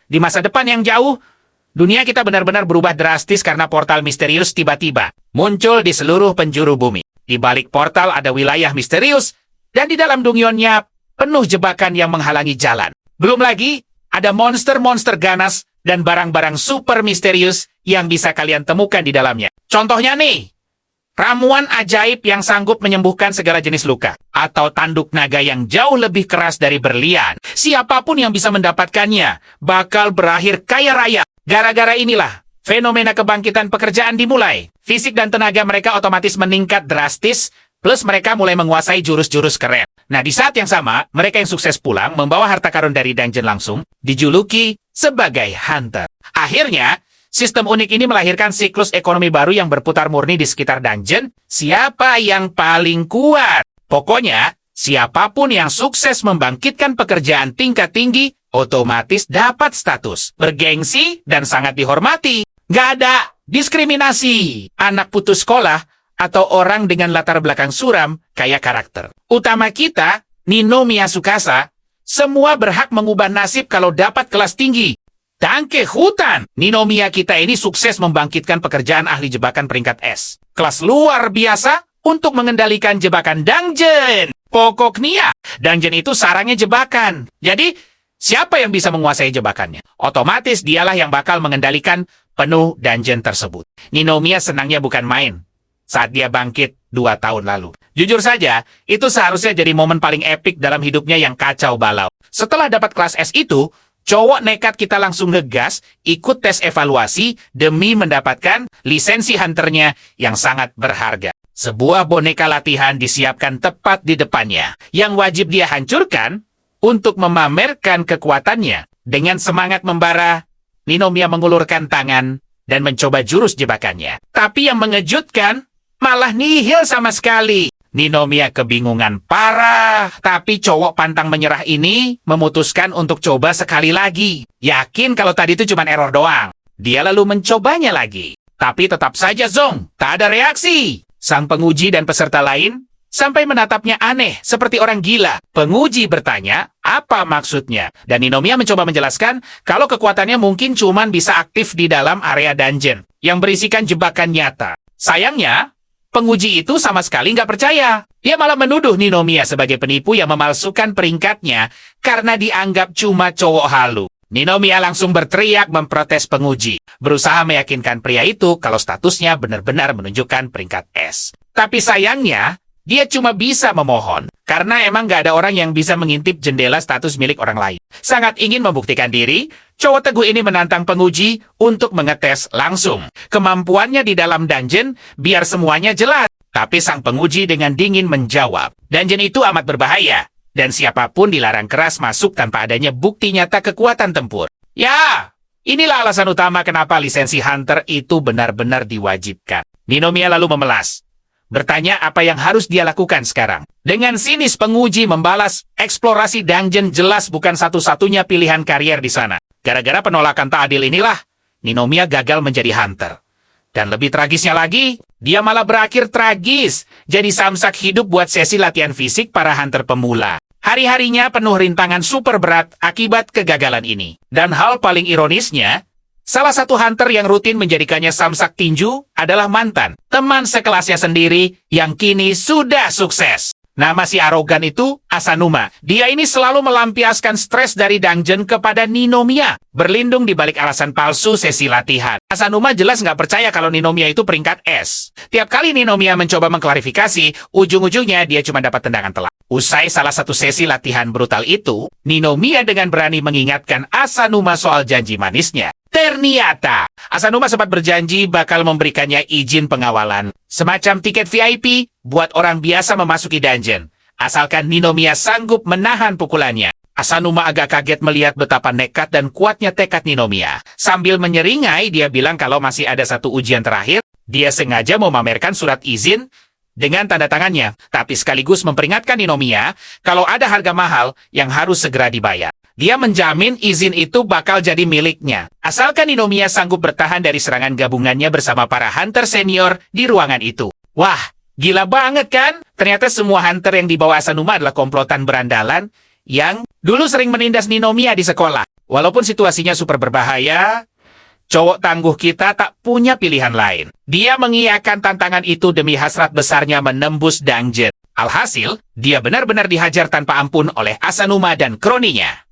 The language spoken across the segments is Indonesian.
Di masa depan yang jauh, dunia kita benar-benar berubah drastis karena portal misterius tiba-tiba muncul di seluruh penjuru bumi. Di balik portal ada wilayah misterius, dan di dalam dunionnya penuh jebakan yang menghalangi jalan. Belum lagi, ada monster-monster ganas dan barang-barang super misterius yang bisa kalian temukan di dalamnya. Contohnya nih, ramuan ajaib yang sanggup menyembuhkan segala jenis luka, atau tanduk naga yang jauh lebih keras dari berlian. Siapapun yang bisa mendapatkannya bakal berakhir kaya raya. Gara-gara inilah, fenomena kebangkitan pekerjaan dimulai. Fisik dan tenaga mereka otomatis meningkat drastis, plus mereka mulai menguasai jurus-jurus keren. Nah, di saat yang sama, mereka yang sukses pulang membawa harta karun dari dungeon langsung, dijuluki sebagai hunter. Akhirnya, sistem unik ini melahirkan siklus ekonomi baru yang berputar murni di sekitar dungeon. Siapa yang paling kuat? Pokoknya, siapapun yang sukses membangkitkan pekerjaan tingkat tinggi, otomatis dapat status, bergengsi, dan sangat dihormati. Nggak ada diskriminasi. Anak putus sekolah, atau orang dengan latar belakang suram, kayak karakter utama kita, Ninomiya Tsukasa, semua berhak mengubah nasib kalau dapat kelas tinggi. Tangke hutan! Ninomiya kita ini sukses membangkitkan pekerjaan ahli jebakan peringkat S. Kelas luar biasa untuk mengendalikan jebakan dungeon. Pokoknya, dungeon itu sarangnya jebakan. Jadi, siapa yang bisa menguasai jebakannya? Otomatis dialah yang bakal mengendalikan penuh dungeon tersebut. Ninomiya senangnya bukan main saat dia bangkit 2 tahun lalu. Jujur saja, itu seharusnya jadi momen paling epik dalam hidupnya yang kacau balau. Setelah dapat kelas S itu, cowok nekat kita langsung ngegas, ikut tes evaluasi demi mendapatkan lisensi hunternya yang sangat berharga. Sebuah boneka latihan disiapkan tepat di depannya, yang wajib dia hancurkan untuk memamerkan kekuatannya. Dengan semangat membara, Ninomiya mengulurkan tangan dan mencoba jurus jebakannya. Tapi yang mengejutkan, malah nihil sama sekali. Ninomiya kebingungan parah, tapi cowok pantang menyerah ini memutuskan untuk coba sekali lagi. Yakin kalau tadi itu cuma error doang. Dia lalu mencobanya lagi. Tapi tetap saja zong, tak ada reaksi. Sang penguji dan peserta lain sampai menatapnya aneh, seperti orang gila. Penguji bertanya, apa maksudnya? Dan Ninomiya mencoba menjelaskan kalau kekuatannya mungkin cuma bisa aktif di dalam area dungeon yang berisikan jebakan nyata. Sayangnya, penguji itu sama sekali nggak percaya. Dia malah menuduh Ninomiya sebagai penipu yang memalsukan peringkatnya karena dianggap cuma cowok halu. Ninomiya langsung berteriak memprotes penguji, berusaha meyakinkan pria itu kalau statusnya benar-benar menunjukkan peringkat S. Tapi sayangnya, dia cuma bisa memohon, karena emang nggak ada orang yang bisa mengintip jendela status milik orang lain. Sangat ingin membuktikan diri, cowok teguh ini menantang penguji untuk mengetes langsung kemampuannya di dalam dungeon biar semuanya jelas. Tapi sang penguji dengan dingin menjawab, dungeon itu amat berbahaya, dan siapapun dilarang keras masuk tanpa adanya bukti nyata kekuatan tempur. Ya, inilah alasan utama kenapa lisensi hunter itu benar-benar diwajibkan. Ninomiya lalu memelas, bertanya apa yang harus dia lakukan sekarang. Dengan sinis penguji membalas, eksplorasi dungeon jelas bukan satu-satunya pilihan karier di sana. Gara-gara penolakan tak adil inilah, Ninomiya gagal menjadi hunter. Dan lebih tragisnya lagi, dia malah berakhir tragis, jadi samsak hidup buat sesi latihan fisik para hunter pemula. Hari-harinya penuh rintangan super berat akibat kegagalan ini. Dan hal paling ironisnya, salah satu hunter yang rutin menjadikannya samsak tinju adalah mantan teman sekelasnya sendiri yang kini sudah sukses. Nama si arogan itu Asanuma. Dia ini selalu melampiaskan stres dari dungeon kepada Ninomiya, berlindung di balik alasan palsu sesi latihan. Asanuma jelas nggak percaya kalau Ninomiya itu peringkat S. Tiap kali Ninomiya mencoba mengklarifikasi, ujung-ujungnya dia cuma dapat tendangan telak. Usai salah satu sesi latihan brutal itu, Ninomiya dengan berani mengingatkan Asanuma soal janji manisnya. Ternyata, Asanuma sempat berjanji bakal memberikannya izin pengawalan, semacam tiket VIP buat orang biasa memasuki dungeon, asalkan Ninomiya sanggup menahan pukulannya. Asanuma agak kaget melihat betapa nekat dan kuatnya tekad Ninomiya. Sambil menyeringai, dia bilang kalau masih ada satu ujian terakhir, dia sengaja mau memamerkan surat izin dengan tanda tangannya, tapi sekaligus memperingatkan Ninomiya kalau ada harga mahal yang harus segera dibayar. Dia menjamin izin itu bakal jadi miliknya, asalkan Ninomiya sanggup bertahan dari serangan gabungannya bersama para hunter senior di ruangan itu. Wah, gila banget kan? Ternyata semua hunter yang dibawa Asanuma adalah komplotan berandalan yang dulu sering menindas Ninomiya di sekolah. Walaupun situasinya super berbahaya, cowok tangguh kita tak punya pilihan lain. Dia mengiyakan tantangan itu demi hasrat besarnya menembus dungeon. Alhasil, dia benar-benar dihajar tanpa ampun oleh Asanuma dan kroninya.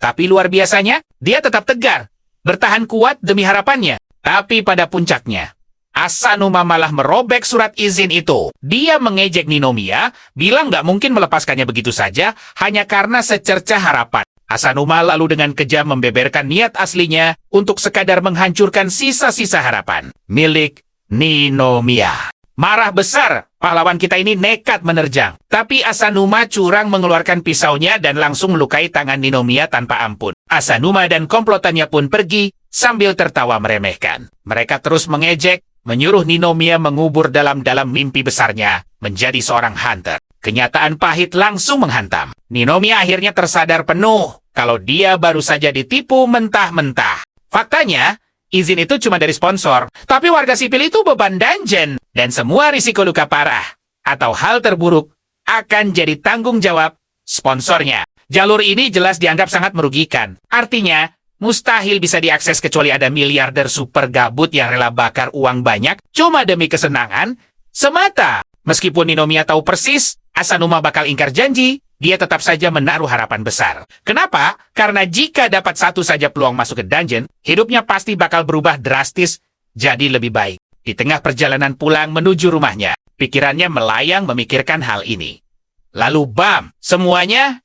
Tapi luar biasanya, dia tetap tegar, bertahan kuat demi harapannya. Tapi pada puncaknya, Asanuma malah merobek surat izin itu. Dia mengejek Ninomiya, bilang nggak mungkin melepaskannya begitu saja hanya karena secercah harapan. Asanuma lalu dengan kejam membeberkan niat aslinya untuk sekadar menghancurkan sisa-sisa harapan milik Ninomiya. Marah besar, pahlawan kita ini nekat menerjang. Tapi Asanuma curang mengeluarkan pisaunya dan langsung melukai tangan Ninomiya tanpa ampun. Asanuma dan komplotannya pun pergi sambil tertawa meremehkan. Mereka terus mengejek, menyuruh Ninomiya mengubur dalam-dalam mimpi besarnya menjadi seorang hunter. Kenyataan pahit langsung menghantam. Ninomiya akhirnya tersadar penuh kalau dia baru saja ditipu mentah-mentah. Faktanya, izin itu cuma dari sponsor, tapi warga sipil itu beban dungeon, dan semua risiko luka parah atau hal terburuk akan jadi tanggung jawab sponsornya. Jalur ini jelas dianggap sangat merugikan. Artinya, mustahil bisa diakses kecuali ada miliarder super gabut yang rela bakar uang banyak cuma demi kesenangan semata. Meskipun Ninomiya tahu persis Asanuma bakal ingkar janji, dia tetap saja menaruh harapan besar. Kenapa? Karena jika dapat satu saja peluang masuk ke dungeon, hidupnya pasti bakal berubah drastis jadi lebih baik. Di tengah perjalanan pulang menuju rumahnya, pikirannya melayang memikirkan hal ini. Lalu bam, semuanya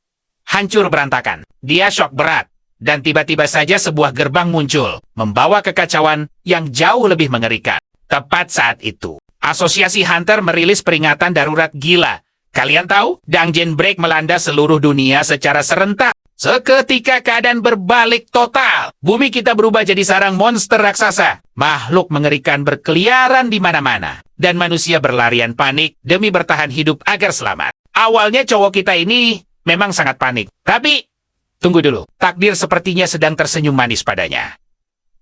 hancur berantakan. Dia shock berat. Dan tiba-tiba saja sebuah gerbang muncul, membawa kekacauan yang jauh lebih mengerikan. Tepat saat itu, Asosiasi Hunter merilis peringatan darurat gila. Kalian tahu, dungeon break melanda seluruh dunia secara serentak. Seketika keadaan berbalik total. Bumi kita berubah jadi sarang monster raksasa. Makhluk mengerikan berkeliaran di mana-mana. Dan manusia berlarian panik demi bertahan hidup agar selamat. Awalnya cowok kita ini memang sangat panik. Tapi, tunggu dulu. Takdir sepertinya sedang tersenyum manis padanya.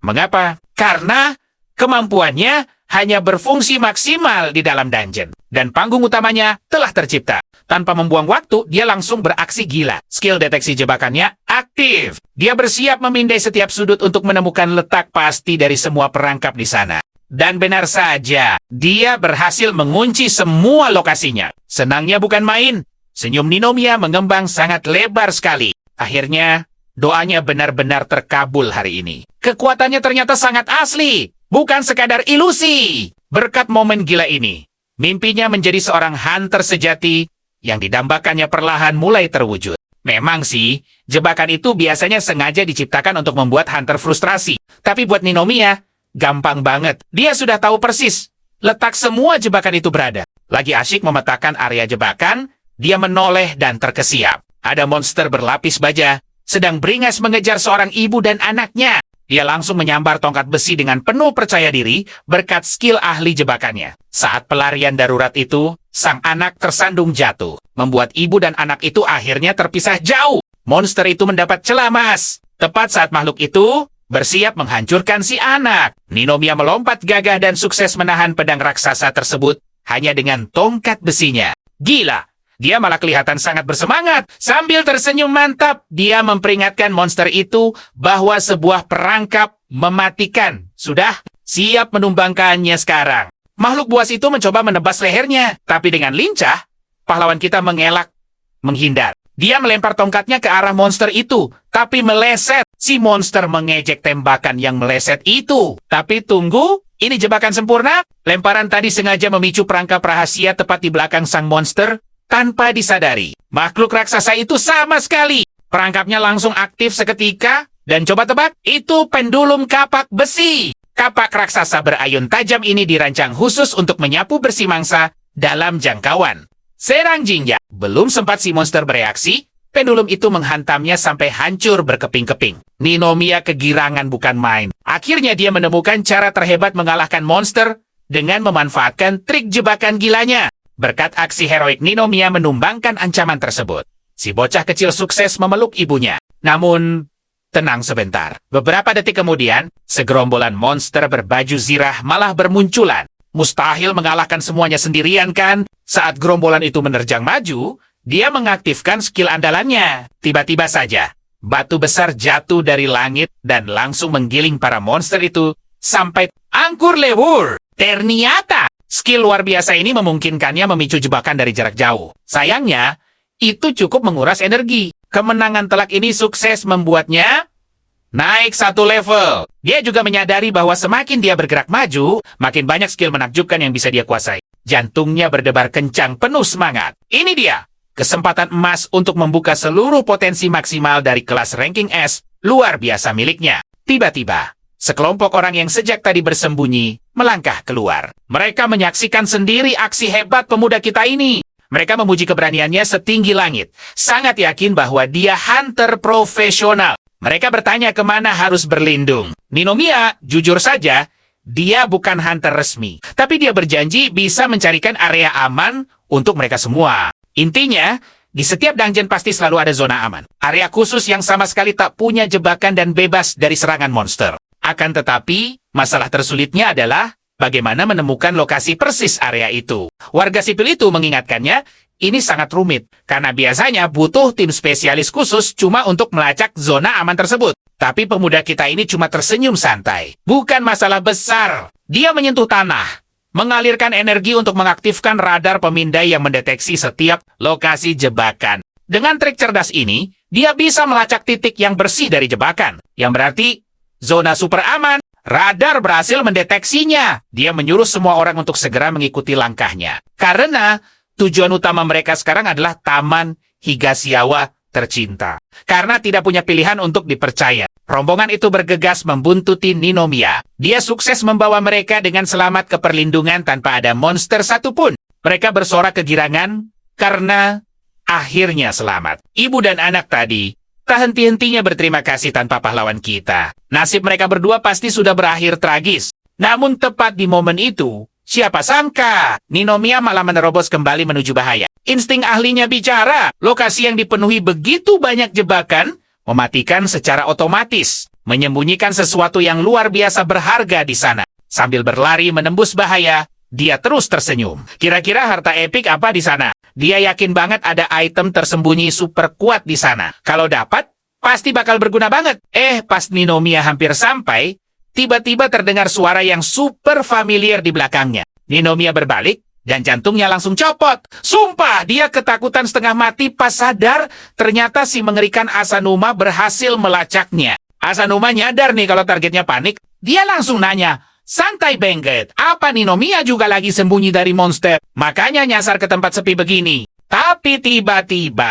Mengapa? Karena kemampuannya hanya berfungsi maksimal di dalam dungeon. Dan panggung utamanya telah tercipta. Tanpa membuang waktu, dia langsung beraksi gila. Skill deteksi jebakannya aktif. Dia bersiap memindai setiap sudut untuk menemukan letak pasti dari semua perangkap di sana. Dan benar saja, dia berhasil mengunci semua lokasinya. Senangnya bukan main. Senyum Ninomiya mengembang sangat lebar sekali. Akhirnya, doanya benar-benar terkabul hari ini. Kekuatannya ternyata sangat asli. Bukan sekadar ilusi. Berkat momen gila ini, mimpinya menjadi seorang hunter sejati yang didambakannya perlahan mulai terwujud. Memang sih, jebakan itu biasanya sengaja diciptakan untuk membuat hunter frustrasi. Tapi buat Ninomiya, gampang banget. Dia sudah tahu persis letak semua jebakan itu berada. Lagi asyik memetakan area jebakan, dia menoleh dan terkesiap. Ada monster berlapis baja, sedang beringas mengejar seorang ibu dan anaknya. Dia langsung menyambar tongkat besi dengan penuh percaya diri berkat skill ahli jebakannya. Saat pelarian darurat itu, sang anak tersandung jatuh, membuat ibu dan anak itu akhirnya terpisah jauh. Monster itu mendapat celah emas. Tepat saat makhluk itu bersiap menghancurkan si anak, Ninomiya melompat gagah dan sukses menahan pedang raksasa tersebut hanya dengan tongkat besinya. Gila! Dia malah kelihatan sangat bersemangat. Sambil tersenyum mantap, dia memperingatkan monster itu bahwa sebuah perangkap mematikan sudah siap menumbangkannya sekarang. Makhluk buas itu mencoba menebas lehernya, tapi dengan lincah, pahlawan kita mengelak, menghindar. Dia melempar tongkatnya ke arah monster itu, tapi meleset. Si monster mengejek tembakan yang meleset itu. Tapi tunggu, ini jebakan sempurna? Lemparan tadi sengaja memicu perangkap rahasia tepat di belakang sang monster. Tanpa disadari, makhluk raksasa itu sama sekali. Perangkapnya langsung aktif seketika, dan coba tebak, itu pendulum kapak besi. Kapak raksasa berayun tajam ini dirancang khusus untuk menyapu bersih mangsa dalam jangkauan. Serang Jinja. Belum sempat si monster bereaksi, pendulum itu menghantamnya sampai hancur berkeping-keping. Ninomiya kegirangan bukan main. Akhirnya dia menemukan cara terhebat mengalahkan monster dengan memanfaatkan trik jebakan gilanya. Berkat aksi heroik Ninomiya menumbangkan ancaman tersebut. Si bocah kecil sukses memeluk ibunya. Namun, tenang sebentar. Beberapa detik kemudian, segerombolan monster berbaju zirah malah bermunculan. Mustahil mengalahkan semuanya sendirian kan? Saat gerombolan itu menerjang maju, dia mengaktifkan skill andalannya. Tiba-tiba saja, batu besar jatuh dari langit dan langsung menggiling para monster itu sampai angkur lebur. Ternyata, skill luar biasa ini memungkinkannya memicu jebakan dari jarak jauh. Sayangnya, itu cukup menguras energi. Kemenangan telak ini sukses membuatnya naik 1 level. Dia juga menyadari bahwa semakin dia bergerak maju, makin banyak skill menakjubkan yang bisa dia kuasai. Jantungnya berdebar kencang penuh semangat. Ini dia, kesempatan emas untuk membuka seluruh potensi maksimal dari kelas ranking S luar biasa miliknya. Tiba-tiba, sekelompok orang yang sejak tadi bersembunyi melangkah keluar. Mereka menyaksikan sendiri aksi hebat pemuda kita ini. Mereka memuji keberaniannya setinggi langit. Sangat yakin bahwa dia hunter profesional. Mereka bertanya kemana harus berlindung. Ninomiya, jujur saja, dia bukan hunter resmi. Tapi dia berjanji bisa mencarikan area aman untuk mereka semua. Intinya, di setiap dungeon pasti selalu ada zona aman. Area khusus yang sama sekali tak punya jebakan dan bebas dari serangan monster. Akan tetapi, masalah tersulitnya adalah bagaimana menemukan lokasi persis area itu. Warga sipil itu mengingatkannya, ini sangat rumit, karena biasanya butuh tim spesialis khusus cuma untuk melacak zona aman tersebut. Tapi pemuda kita ini cuma tersenyum santai. Bukan masalah besar. Dia menyentuh tanah, mengalirkan energi untuk mengaktifkan radar pemindai yang mendeteksi setiap lokasi jebakan. Dengan trik cerdas ini, dia bisa melacak titik yang bersih dari jebakan, yang berarti zona super aman. Radar berhasil mendeteksinya. Dia menyuruh semua orang untuk segera mengikuti langkahnya. Karena tujuan utama mereka sekarang adalah Taman Higashiyama tercinta. Karena tidak punya pilihan untuk dipercaya, rombongan itu bergegas membuntuti Ninomiya. Dia sukses membawa mereka dengan selamat ke perlindungan tanpa ada monster satupun. Mereka bersorak kegirangan karena akhirnya selamat. Ibu dan anak tadi tak henti-hentinya berterima kasih tanpa pahlawan kita. Nasib mereka berdua pasti sudah berakhir tragis. Namun tepat di momen itu, siapa sangka Ninomiya malah menerobos kembali menuju bahaya. Insting ahlinya bicara, lokasi yang dipenuhi begitu banyak jebakan, mematikan secara otomatis, menyembunyikan sesuatu yang luar biasa berharga di sana. Sambil berlari menembus bahaya, dia terus tersenyum. Kira-kira harta epik apa di sana? Dia yakin banget ada item tersembunyi super kuat di sana. Kalau dapat, pasti bakal berguna banget. Pas Ninomiya hampir sampai, tiba-tiba terdengar suara yang super familiar di belakangnya. Ninomiya berbalik, dan jantungnya langsung copot. Sumpah, dia ketakutan setengah mati pas sadar ternyata si mengerikan Asanuma berhasil melacaknya. Asanuma nyadar nih kalau targetnya panik. Dia langsung nanya, "Santai Bengget, apa Ninomiya juga lagi sembunyi dari monster? Makanya nyasar ke tempat sepi begini." Tapi tiba-tiba,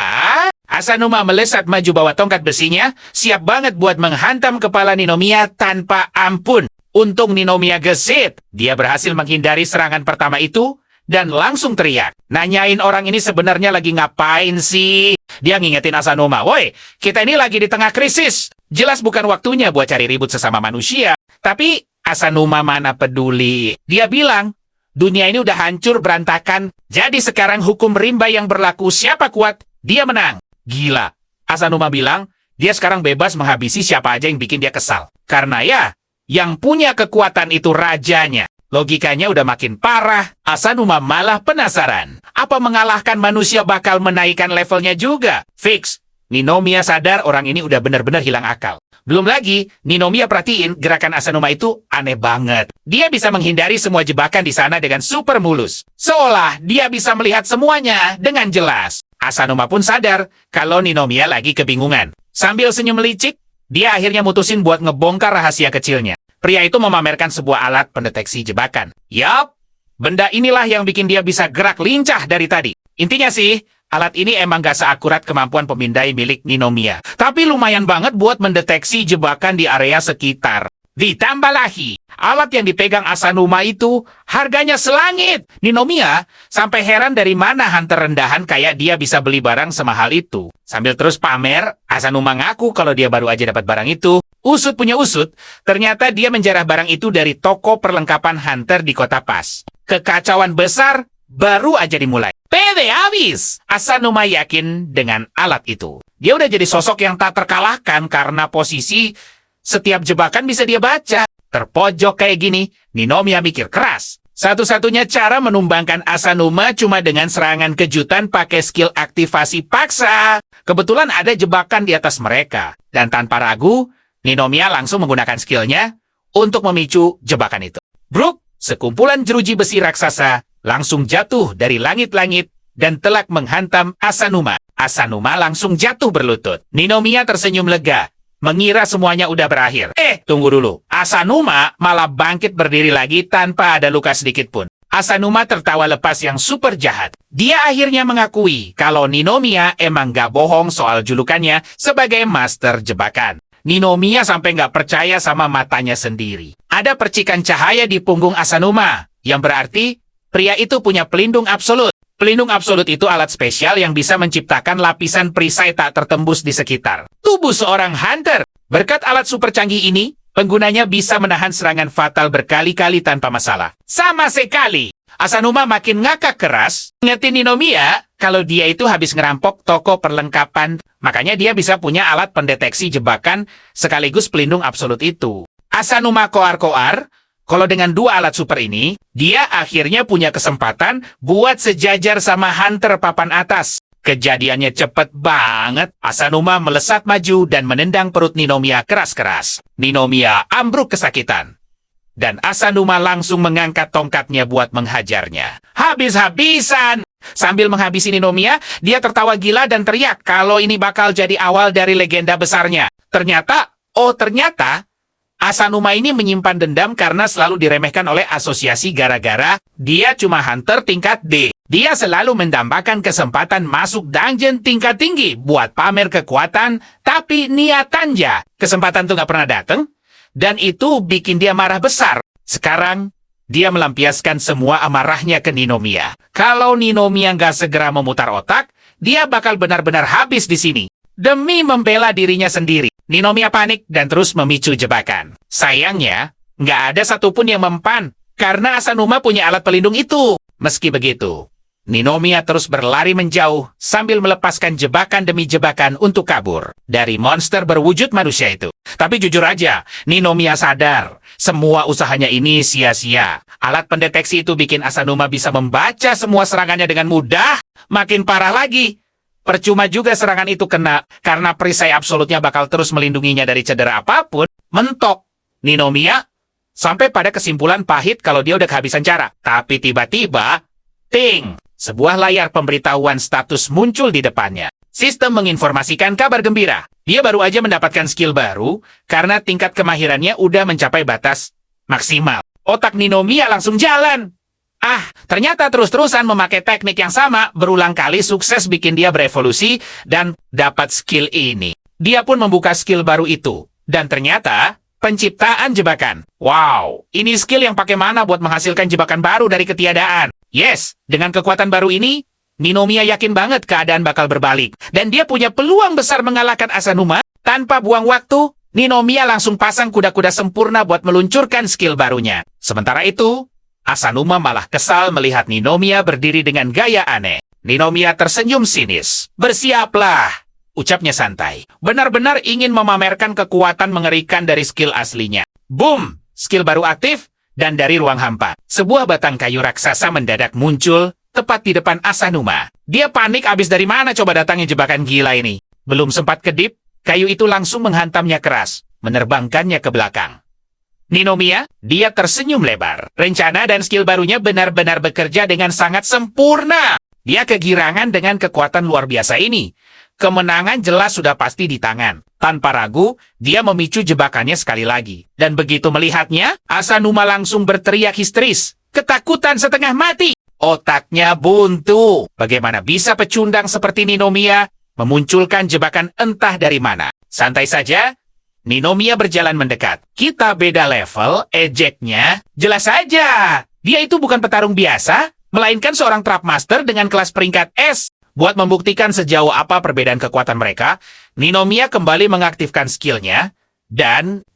Asanuma melesat maju bawa tongkat besinya, siap banget buat menghantam kepala Ninomiya tanpa ampun. Untung Ninomiya gesit. Dia berhasil menghindari serangan pertama itu, dan langsung teriak. Nanyain orang ini sebenarnya lagi ngapain sih? Dia ngingetin Asanuma, "Woi, kita ini lagi di tengah krisis. Jelas bukan waktunya buat cari ribut sesama manusia." Tapi Asanuma mana peduli. Dia bilang, dunia ini udah hancur berantakan, jadi sekarang hukum rimba yang berlaku, siapa kuat, dia menang. Gila. Asanuma bilang, dia sekarang bebas menghabisi siapa aja yang bikin dia kesal. Karena ya, yang punya kekuatan itu rajanya. Logikanya udah makin parah. Asanuma malah penasaran. Apa mengalahkan manusia bakal menaikkan levelnya juga? Fix. Ninomiya sadar orang ini udah benar-benar hilang akal. Belum lagi, Ninomiya perhatiin gerakan Asanuma itu aneh banget. Dia bisa menghindari semua jebakan di sana dengan super mulus. Seolah dia bisa melihat semuanya dengan jelas. Asanuma pun sadar kalau Ninomiya lagi kebingungan. Sambil senyum licik, dia akhirnya mutusin buat ngebongkar rahasia kecilnya. Pria itu memamerkan sebuah alat pendeteksi jebakan. Yap, benda inilah yang bikin dia bisa gerak lincah dari tadi. Intinya sih, alat ini emang gak seakurat kemampuan pemindai milik Ninomiya. Tapi lumayan banget buat mendeteksi jebakan di area sekitar. Ditambah lagi, alat yang dipegang Asanuma itu harganya selangit. Ninomiya sampai heran dari mana hunter rendahan kayak dia bisa beli barang semahal itu. Sambil terus pamer, Asanuma ngaku kalau dia baru aja dapat barang itu. Usut punya usut, ternyata dia menjarah barang itu dari toko perlengkapan hunter di kota Pas. Kekacauan besar baru aja dimulai. Pede habis! Asanuma yakin dengan alat itu. Dia udah jadi sosok yang tak terkalahkan karena posisi setiap jebakan bisa dia baca. Terpojok kayak gini, Ninomiya mikir keras. Satu-satunya cara menumbangkan Asanuma cuma dengan serangan kejutan pakai skill aktivasi paksa. Kebetulan ada jebakan di atas mereka. Dan tanpa ragu, Ninomiya langsung menggunakan skillnya untuk memicu jebakan itu. Bruk, sekumpulan jeruji besi raksasa, langsung jatuh dari langit-langit dan telak menghantam Asanuma. Asanuma langsung jatuh berlutut. Ninomiya tersenyum lega, mengira semuanya udah berakhir. Tunggu dulu. Asanuma malah bangkit berdiri lagi tanpa ada luka sedikit pun. Asanuma tertawa lepas yang super jahat. Dia akhirnya mengakui kalau Ninomiya emang gak bohong soal julukannya sebagai master jebakan. Ninomiya sampai gak percaya sama matanya sendiri. Ada percikan cahaya di punggung Asanuma, yang berarti pria itu punya pelindung absolut. Pelindung absolut itu alat spesial yang bisa menciptakan lapisan perisai tak tertembus di sekitar tubuh seorang hunter. Berkat alat super canggih ini, penggunanya bisa menahan serangan fatal berkali-kali tanpa masalah. Sama sekali. Asanuma makin ngakak keras, ngerti Ninomiya kalau dia itu habis ngerampok toko perlengkapan. Makanya dia bisa punya alat pendeteksi jebakan sekaligus pelindung absolut itu. Asanuma koar-koar. Kalau dengan dua alat super ini, dia akhirnya punya kesempatan buat sejajar sama hunter papan atas. Kejadiannya cepet banget. Asanuma melesat maju dan menendang perut Ninomiya keras-keras. Ninomiya ambruk kesakitan. Dan Asanuma langsung mengangkat tongkatnya buat menghajarnya. Habis-habisan! Sambil menghabisi Ninomiya, dia tertawa gila dan teriak kalau ini bakal jadi awal dari legenda besarnya. Ternyata, Asanuma ini menyimpan dendam karena selalu diremehkan oleh asosiasi gara-gara dia cuma hunter tingkat D. Dia selalu mendambakan kesempatan masuk dungeon tingkat tinggi buat pamer kekuatan, tapi niatannya kesempatan tuh gak pernah dateng, dan itu bikin dia marah besar. Sekarang, dia melampiaskan semua amarahnya ke Ninomiya. Kalau Ninomiya gak segera memutar otak, dia bakal benar-benar habis di sini. Demi membela dirinya sendiri. Ninomiya panik dan terus memicu jebakan. Sayangnya, nggak ada satupun yang mempan, karena Asanuma punya alat pelindung itu. Meski begitu, Ninomiya terus berlari menjauh sambil melepaskan jebakan demi jebakan untuk kabur dari monster berwujud manusia itu. Tapi jujur aja, Ninomiya sadar, semua usahanya ini sia-sia. Alat pendeteksi itu bikin Asanuma bisa membaca semua serangannya dengan mudah. Makin parah lagi. Percuma juga serangan itu kena, karena perisai absolutnya bakal terus melindunginya dari cedera apapun. Mentok. Ninomiya sampai pada kesimpulan pahit kalau dia udah kehabisan cara. Tapi tiba-tiba, ting! Sebuah layar pemberitahuan status muncul di depannya. Sistem menginformasikan kabar gembira. Dia baru aja mendapatkan skill baru, karena tingkat kemahirannya udah mencapai batas maksimal. Otak Ninomiya langsung jalan. Ternyata terus-terusan memakai teknik yang sama berulang kali sukses bikin dia berevolusi dan dapat skill ini. Dia pun membuka skill baru itu. Dan ternyata, penciptaan jebakan. Wow, ini skill yang pakai mana buat menghasilkan jebakan baru dari ketiadaan. Yes, dengan kekuatan baru ini, Ninomiya yakin banget keadaan bakal berbalik. Dan dia punya peluang besar mengalahkan Asanuma. Tanpa buang waktu, Ninomiya langsung pasang kuda-kuda sempurna buat meluncurkan skill barunya. Sementara itu, Asanuma malah kesal melihat Ninomiya berdiri dengan gaya aneh. Ninomiya tersenyum sinis. Bersiaplah, ucapnya santai. Benar-benar ingin memamerkan kekuatan mengerikan dari skill aslinya. Boom! Skill baru aktif, dan dari ruang hampa, sebuah batang kayu raksasa mendadak muncul tepat di depan Asanuma. Dia panik abis dari mana coba datangnya jebakan gila ini. Belum sempat kedip, kayu itu langsung menghantamnya keras, menerbangkannya ke belakang. Ninomiya, dia tersenyum lebar. Rencana dan skill barunya benar-benar bekerja dengan sangat sempurna. Dia kegirangan dengan kekuatan luar biasa ini. Kemenangan jelas sudah pasti di tangan. Tanpa ragu, dia memicu jebakannya sekali lagi. Dan begitu melihatnya, Asanuma langsung berteriak histeris. Ketakutan setengah mati. Otaknya buntu. Bagaimana bisa pecundang seperti Ninomiya memunculkan jebakan entah dari mana? Santai saja. Ninomiya berjalan mendekat. Kita beda level, ejeknya. Jelas saja, dia itu bukan petarung biasa, melainkan seorang trap master dengan kelas peringkat S. Buat membuktikan sejauh apa perbedaan kekuatan mereka, Ninomiya kembali mengaktifkan skillnya, dan,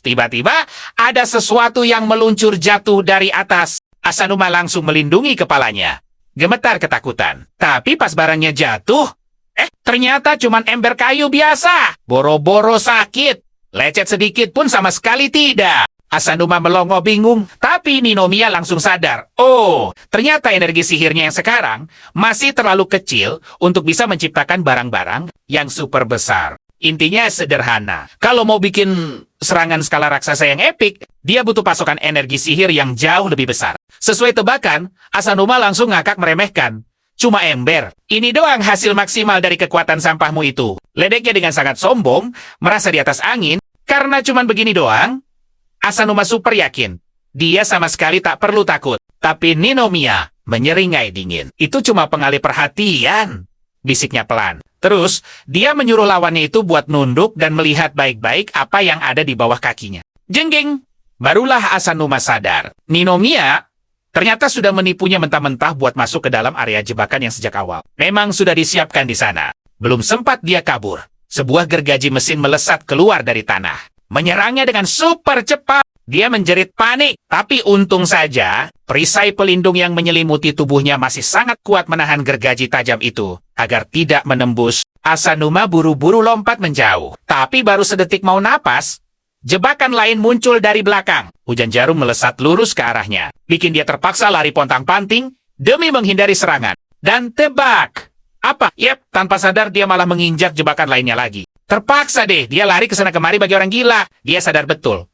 tiba-tiba ada sesuatu yang meluncur jatuh dari atas. Asanuma langsung melindungi kepalanya. Gemetar ketakutan. Tapi pas barangnya jatuh, ternyata cuman ember kayu biasa. Boro-boro sakit. Lecet sedikit pun sama sekali tidak. Asanuma melongo bingung, tapi Ninomiya langsung sadar. Oh, ternyata energi sihirnya yang sekarang masih terlalu kecil untuk bisa menciptakan barang-barang yang super besar. Intinya sederhana. Kalau mau bikin serangan skala raksasa yang epik, dia butuh pasokan energi sihir yang jauh lebih besar. Sesuai tebakan, Asanuma langsung ngakak meremehkan. Cuma ember. Ini doang hasil maksimal dari kekuatan sampahmu itu. Ledeknya dengan sangat sombong, merasa di atas angin, karena cuma begini doang. Asanuma super yakin, dia sama sekali tak perlu takut. Tapi Ninomiya menyeringai dingin. Itu cuma pengalih perhatian, bisiknya pelan. Terus, dia menyuruh lawannya itu buat nunduk dan melihat baik-baik apa yang ada di bawah kakinya. Jengging! Barulah Asanuma sadar. Ninomiya ternyata sudah menipunya mentah-mentah buat masuk ke dalam area jebakan yang sejak awal. Memang sudah disiapkan di sana. Belum sempat dia kabur, sebuah gergaji mesin melesat keluar dari tanah. Menyerangnya dengan super cepat. Dia menjerit panik. Tapi untung saja, perisai pelindung yang menyelimuti tubuhnya masih sangat kuat menahan gergaji tajam itu. Agar tidak menembus, Asanuma buru-buru lompat menjauh. Tapi baru sedetik mau napas, jebakan lain muncul dari belakang. Hujan jarum melesat lurus ke arahnya, bikin dia terpaksa lari pontang-panting demi menghindari serangan. Dan tebak! Apa? Yep, tanpa sadar dia malah menginjak jebakan lainnya lagi. Terpaksa deh, dia lari ke sana kemari bagi orang gila. Dia sadar betul.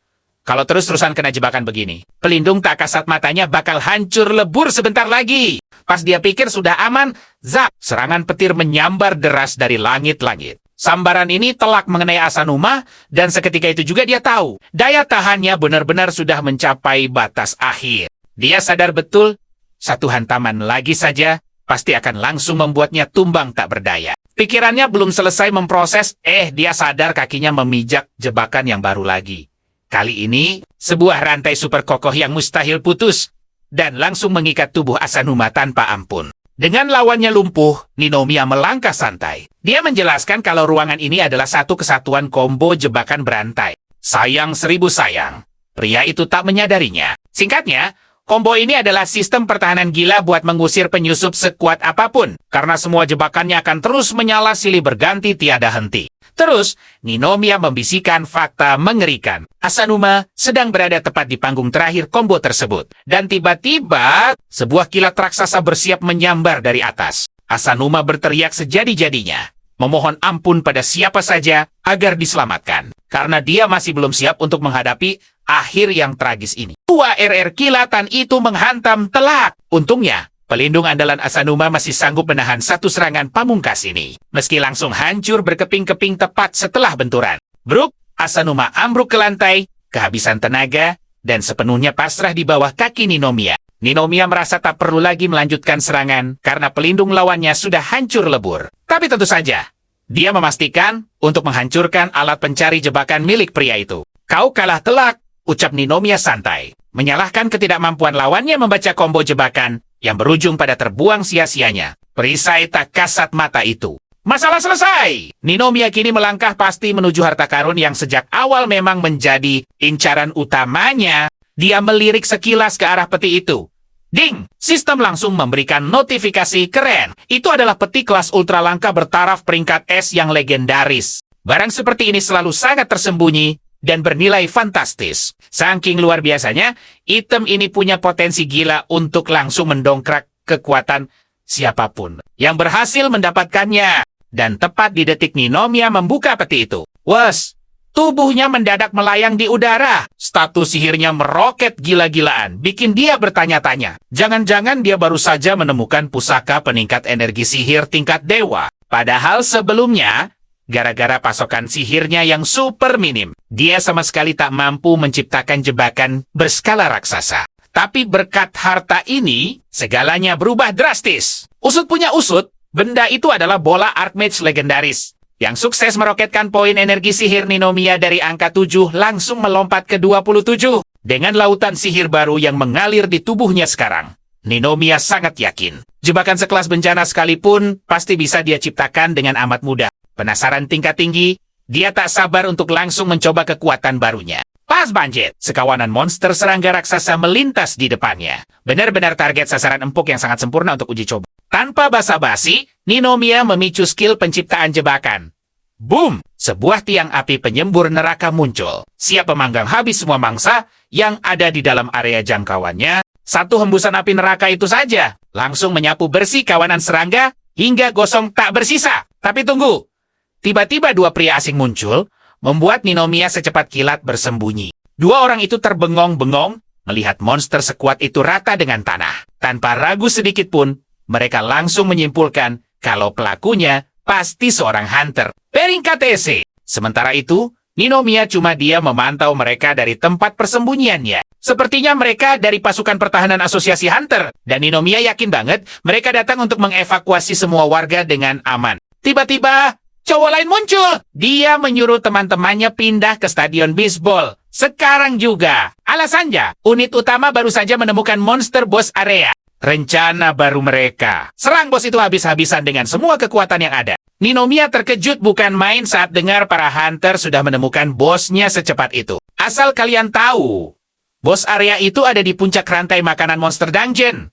Kalau terus-terusan kena jebakan begini, pelindung tak kasat matanya bakal hancur lebur sebentar lagi. Pas dia pikir sudah aman, zap! Serangan petir menyambar deras dari langit-langit. Sambaran ini telak mengenai Asanuma, dan seketika itu juga dia tahu, daya tahannya benar-benar sudah mencapai batas akhir. Dia sadar betul, satu hantaman lagi saja, pasti akan langsung membuatnya tumbang tak berdaya. Pikirannya belum selesai memproses, dia sadar kakinya memijak jebakan yang baru lagi. Kali ini, sebuah rantai super kokoh yang mustahil putus, dan langsung mengikat tubuh Asanuma tanpa ampun. Dengan lawannya lumpuh, Ninomiya melangkah santai. Dia menjelaskan kalau ruangan ini adalah satu kesatuan combo jebakan berantai. Sayang 1000 sayang. Pria itu tak menyadarinya. Singkatnya, combo ini adalah sistem pertahanan gila buat mengusir penyusup sekuat apapun, karena semua jebakannya akan terus menyala silih berganti tiada henti. Terus, Ninomiya membisikkan fakta mengerikan. Asanuma sedang berada tepat di panggung terakhir combo tersebut. Dan tiba-tiba, sebuah kilat raksasa bersiap menyambar dari atas. Asanuma berteriak sejadi-jadinya, memohon ampun pada siapa saja agar diselamatkan. Karena dia masih belum siap untuk menghadapi akhir yang tragis ini. Dua RR kilatan itu menghantam telak. Untungnya, pelindung andalan Asanuma masih sanggup menahan satu serangan pamungkas ini. Meski langsung hancur berkeping-keping tepat setelah benturan. Bruk, Asanuma ambruk ke lantai, kehabisan tenaga, dan sepenuhnya pasrah di bawah kaki Ninomiya. Ninomiya merasa tak perlu lagi melanjutkan serangan karena pelindung lawannya sudah hancur lebur. Tapi tentu saja, dia memastikan untuk menghancurkan alat pencari jebakan milik pria itu. Kau kalah telak, ucap Ninomiya santai. Menyalahkan ketidakmampuan lawannya membaca combo jebakan yang berujung pada terbuang sia-sianya perisai tak kasat mata itu. Masalah selesai! Ninomiya kini melangkah pasti menuju harta karun yang sejak awal memang menjadi incaran utamanya. Dia melirik sekilas ke arah peti itu. Ding! Sistem langsung memberikan notifikasi keren. Itu adalah peti kelas ultra langka bertaraf peringkat S yang legendaris. Barang seperti ini selalu sangat tersembunyi dan bernilai fantastis. Saking luar biasanya, item ini punya potensi gila untuk langsung mendongkrak kekuatan siapapun yang berhasil mendapatkannya. Dan tepat di detik Ninomiya membuka peti itu, wes, tubuhnya mendadak melayang di udara. Status sihirnya meroket gila-gilaan, bikin dia bertanya-tanya. Jangan-jangan dia baru saja menemukan pusaka peningkat energi sihir tingkat dewa. Padahal sebelumnya, gara-gara pasokan sihirnya yang super minim, dia sama sekali tak mampu menciptakan jebakan berskala raksasa. Tapi berkat harta ini, segalanya berubah drastis. Usut punya usut, benda itu adalah bola Archmage legendaris, yang sukses meroketkan poin energi sihir Ninomiya dari angka 7 langsung melompat ke 27. Dengan lautan sihir baru yang mengalir di tubuhnya sekarang, Ninomiya sangat yakin, jebakan sekelas bencana sekalipun pasti bisa dia ciptakan dengan amat mudah. Penasaran tingkat tinggi, dia tak sabar untuk langsung mencoba kekuatan barunya. Pas banget, sekawanan monster serangga raksasa melintas di depannya. Benar-benar target sasaran empuk yang sangat sempurna untuk uji coba. Tanpa basa-basi, Ninomiya memicu skill penciptaan jebakan. Boom! Sebuah tiang api penyembur neraka muncul. Siap memanggang habis semua mangsa yang ada di dalam area jangkauannya. Satu hembusan api neraka itu saja langsung menyapu bersih kawanan serangga hingga gosong tak bersisa. Tapi tunggu. Tiba-tiba dua pria asing muncul, membuat Ninomiya secepat kilat bersembunyi. Dua orang itu terbengong-bengong melihat monster sekuat itu rata dengan tanah. Tanpa ragu sedikit pun, mereka langsung menyimpulkan kalau pelakunya pasti seorang hunter. Peringkat. Sementara itu, Ninomiya cuma dia memantau mereka dari tempat persembunyiannya. Sepertinya mereka dari pasukan pertahanan asosiasi hunter. Dan Ninomiya yakin banget mereka datang untuk mengevakuasi semua warga dengan aman. Tiba-tiba, cowok lain muncul. Dia menyuruh teman-temannya pindah ke stadion bisbol. Sekarang juga. Alasannya, unit utama baru saja menemukan monster bos area. Rencana baru mereka. Serang bos itu habis-habisan dengan semua kekuatan yang ada. Ninomiya terkejut bukan main saat dengar para hunter sudah menemukan bosnya secepat itu. Asal kalian tahu, bos area itu ada di puncak rantai makanan monster dungeon.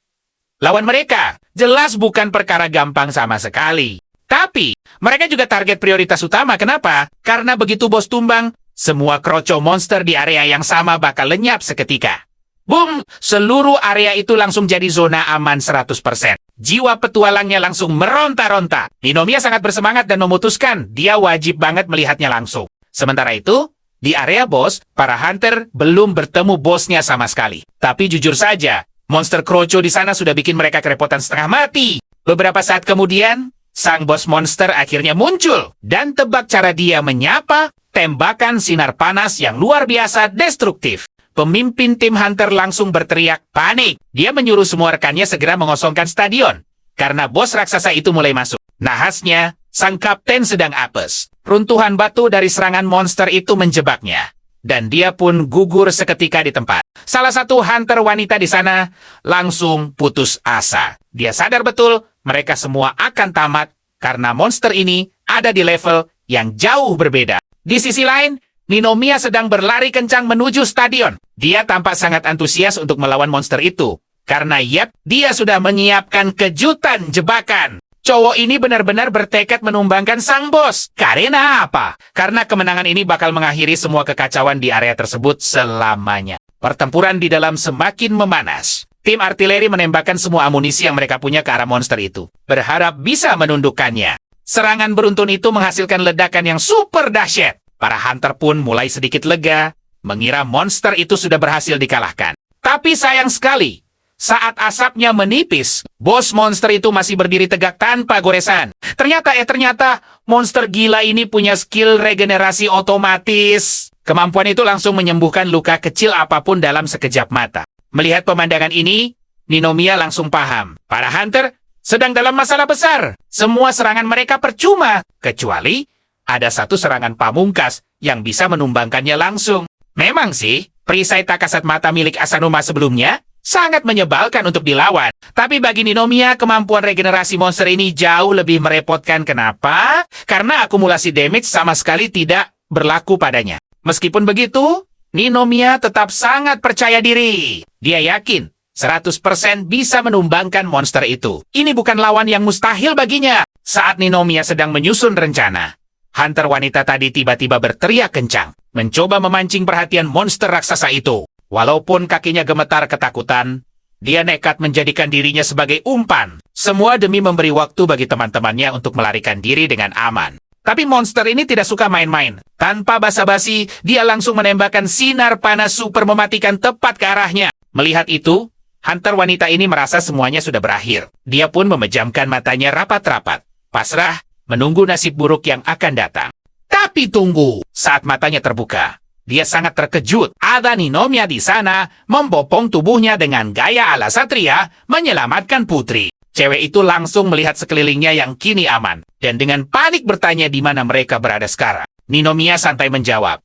Lawan mereka, jelas bukan perkara gampang sama sekali. Tapi, mereka juga target prioritas utama. Kenapa? Karena begitu bos tumbang, semua kroco monster di area yang sama bakal lenyap seketika. Boom! Seluruh area itu langsung jadi zona aman 100%. Jiwa petualangnya langsung meronta-ronta. Ninomiya sangat bersemangat dan memutuskan dia wajib banget melihatnya langsung. Sementara itu, di area bos, para hunter belum bertemu bosnya sama sekali. Tapi jujur saja, monster kroco di sana sudah bikin mereka kerepotan setengah mati. Beberapa saat kemudian, sang bos monster akhirnya muncul. Dan tebak cara dia menyapa, tembakan sinar panas yang luar biasa destruktif. Pemimpin tim hunter langsung berteriak panik. Dia menyuruh semua rekannya segera mengosongkan stadion. Karena bos raksasa itu mulai masuk. Nahasnya, sang kapten sedang apes. Runtuhan batu dari serangan monster itu menjebaknya. Dan dia pun gugur seketika di tempat. Salah satu hunter wanita di sana langsung putus asa. Dia sadar betul mereka semua akan tamat karena monster ini ada di level yang jauh berbeda. Di sisi lain, Ninomiya sedang berlari kencang menuju stadion. Dia tampak sangat antusias untuk melawan monster itu. Karena dia sudah menyiapkan kejutan jebakan. Cowok ini benar-benar bertekad menumbangkan sang bos. Karena apa? Karena kemenangan ini bakal mengakhiri semua kekacauan di area tersebut selamanya. Pertempuran di dalam semakin memanas. Tim artileri menembakkan semua amunisi yang mereka punya ke arah monster itu. Berharap bisa menundukkannya. Serangan beruntun itu menghasilkan ledakan yang super dahsyat. Para hunter pun mulai sedikit lega, mengira monster itu sudah berhasil dikalahkan. Tapi sayang sekali, saat asapnya menipis, bos monster itu masih berdiri tegak tanpa goresan. Ternyata monster gila ini punya skill regenerasi otomatis. Kemampuan itu langsung menyembuhkan luka kecil apapun dalam sekejap mata. Melihat pemandangan ini, Ninomiya langsung paham. Para hunter sedang dalam masalah besar. Semua serangan mereka percuma, kecuali ada satu serangan pamungkas yang bisa menumbangkannya langsung. Memang sih, perisai tak kasat mata milik Asanuma sebelumnya sangat menyebalkan untuk dilawan. Tapi bagi Ninomiya, kemampuan regenerasi monster ini jauh lebih merepotkan. Kenapa? Karena akumulasi damage sama sekali tidak berlaku padanya. Meskipun begitu, Ninomiya tetap sangat percaya diri. Dia yakin 100% bisa menumbangkan monster itu. Ini bukan lawan yang mustahil baginya. Saat Ninomiya sedang menyusun rencana, hunter wanita tadi tiba-tiba berteriak kencang, mencoba memancing perhatian monster raksasa itu. Walaupun kakinya gemetar ketakutan, dia nekat menjadikan dirinya sebagai umpan. Semua demi memberi waktu bagi teman-temannya untuk melarikan diri dengan aman. Tapi monster ini tidak suka main-main. Tanpa basa-basi, dia langsung menembakkan sinar panas super mematikan tepat ke arahnya. Melihat itu, hunter wanita ini merasa semuanya sudah berakhir. Dia pun memejamkan matanya rapat-rapat, pasrah, menunggu nasib buruk yang akan datang. Tapi tunggu, saat matanya terbuka, dia sangat terkejut. Ada Ninomiya di sana, membopong tubuhnya dengan gaya ala satria, menyelamatkan putri. Cewek itu langsung melihat sekelilingnya yang kini aman, dan dengan panik bertanya di mana mereka berada sekarang. Ninomiya santai menjawab.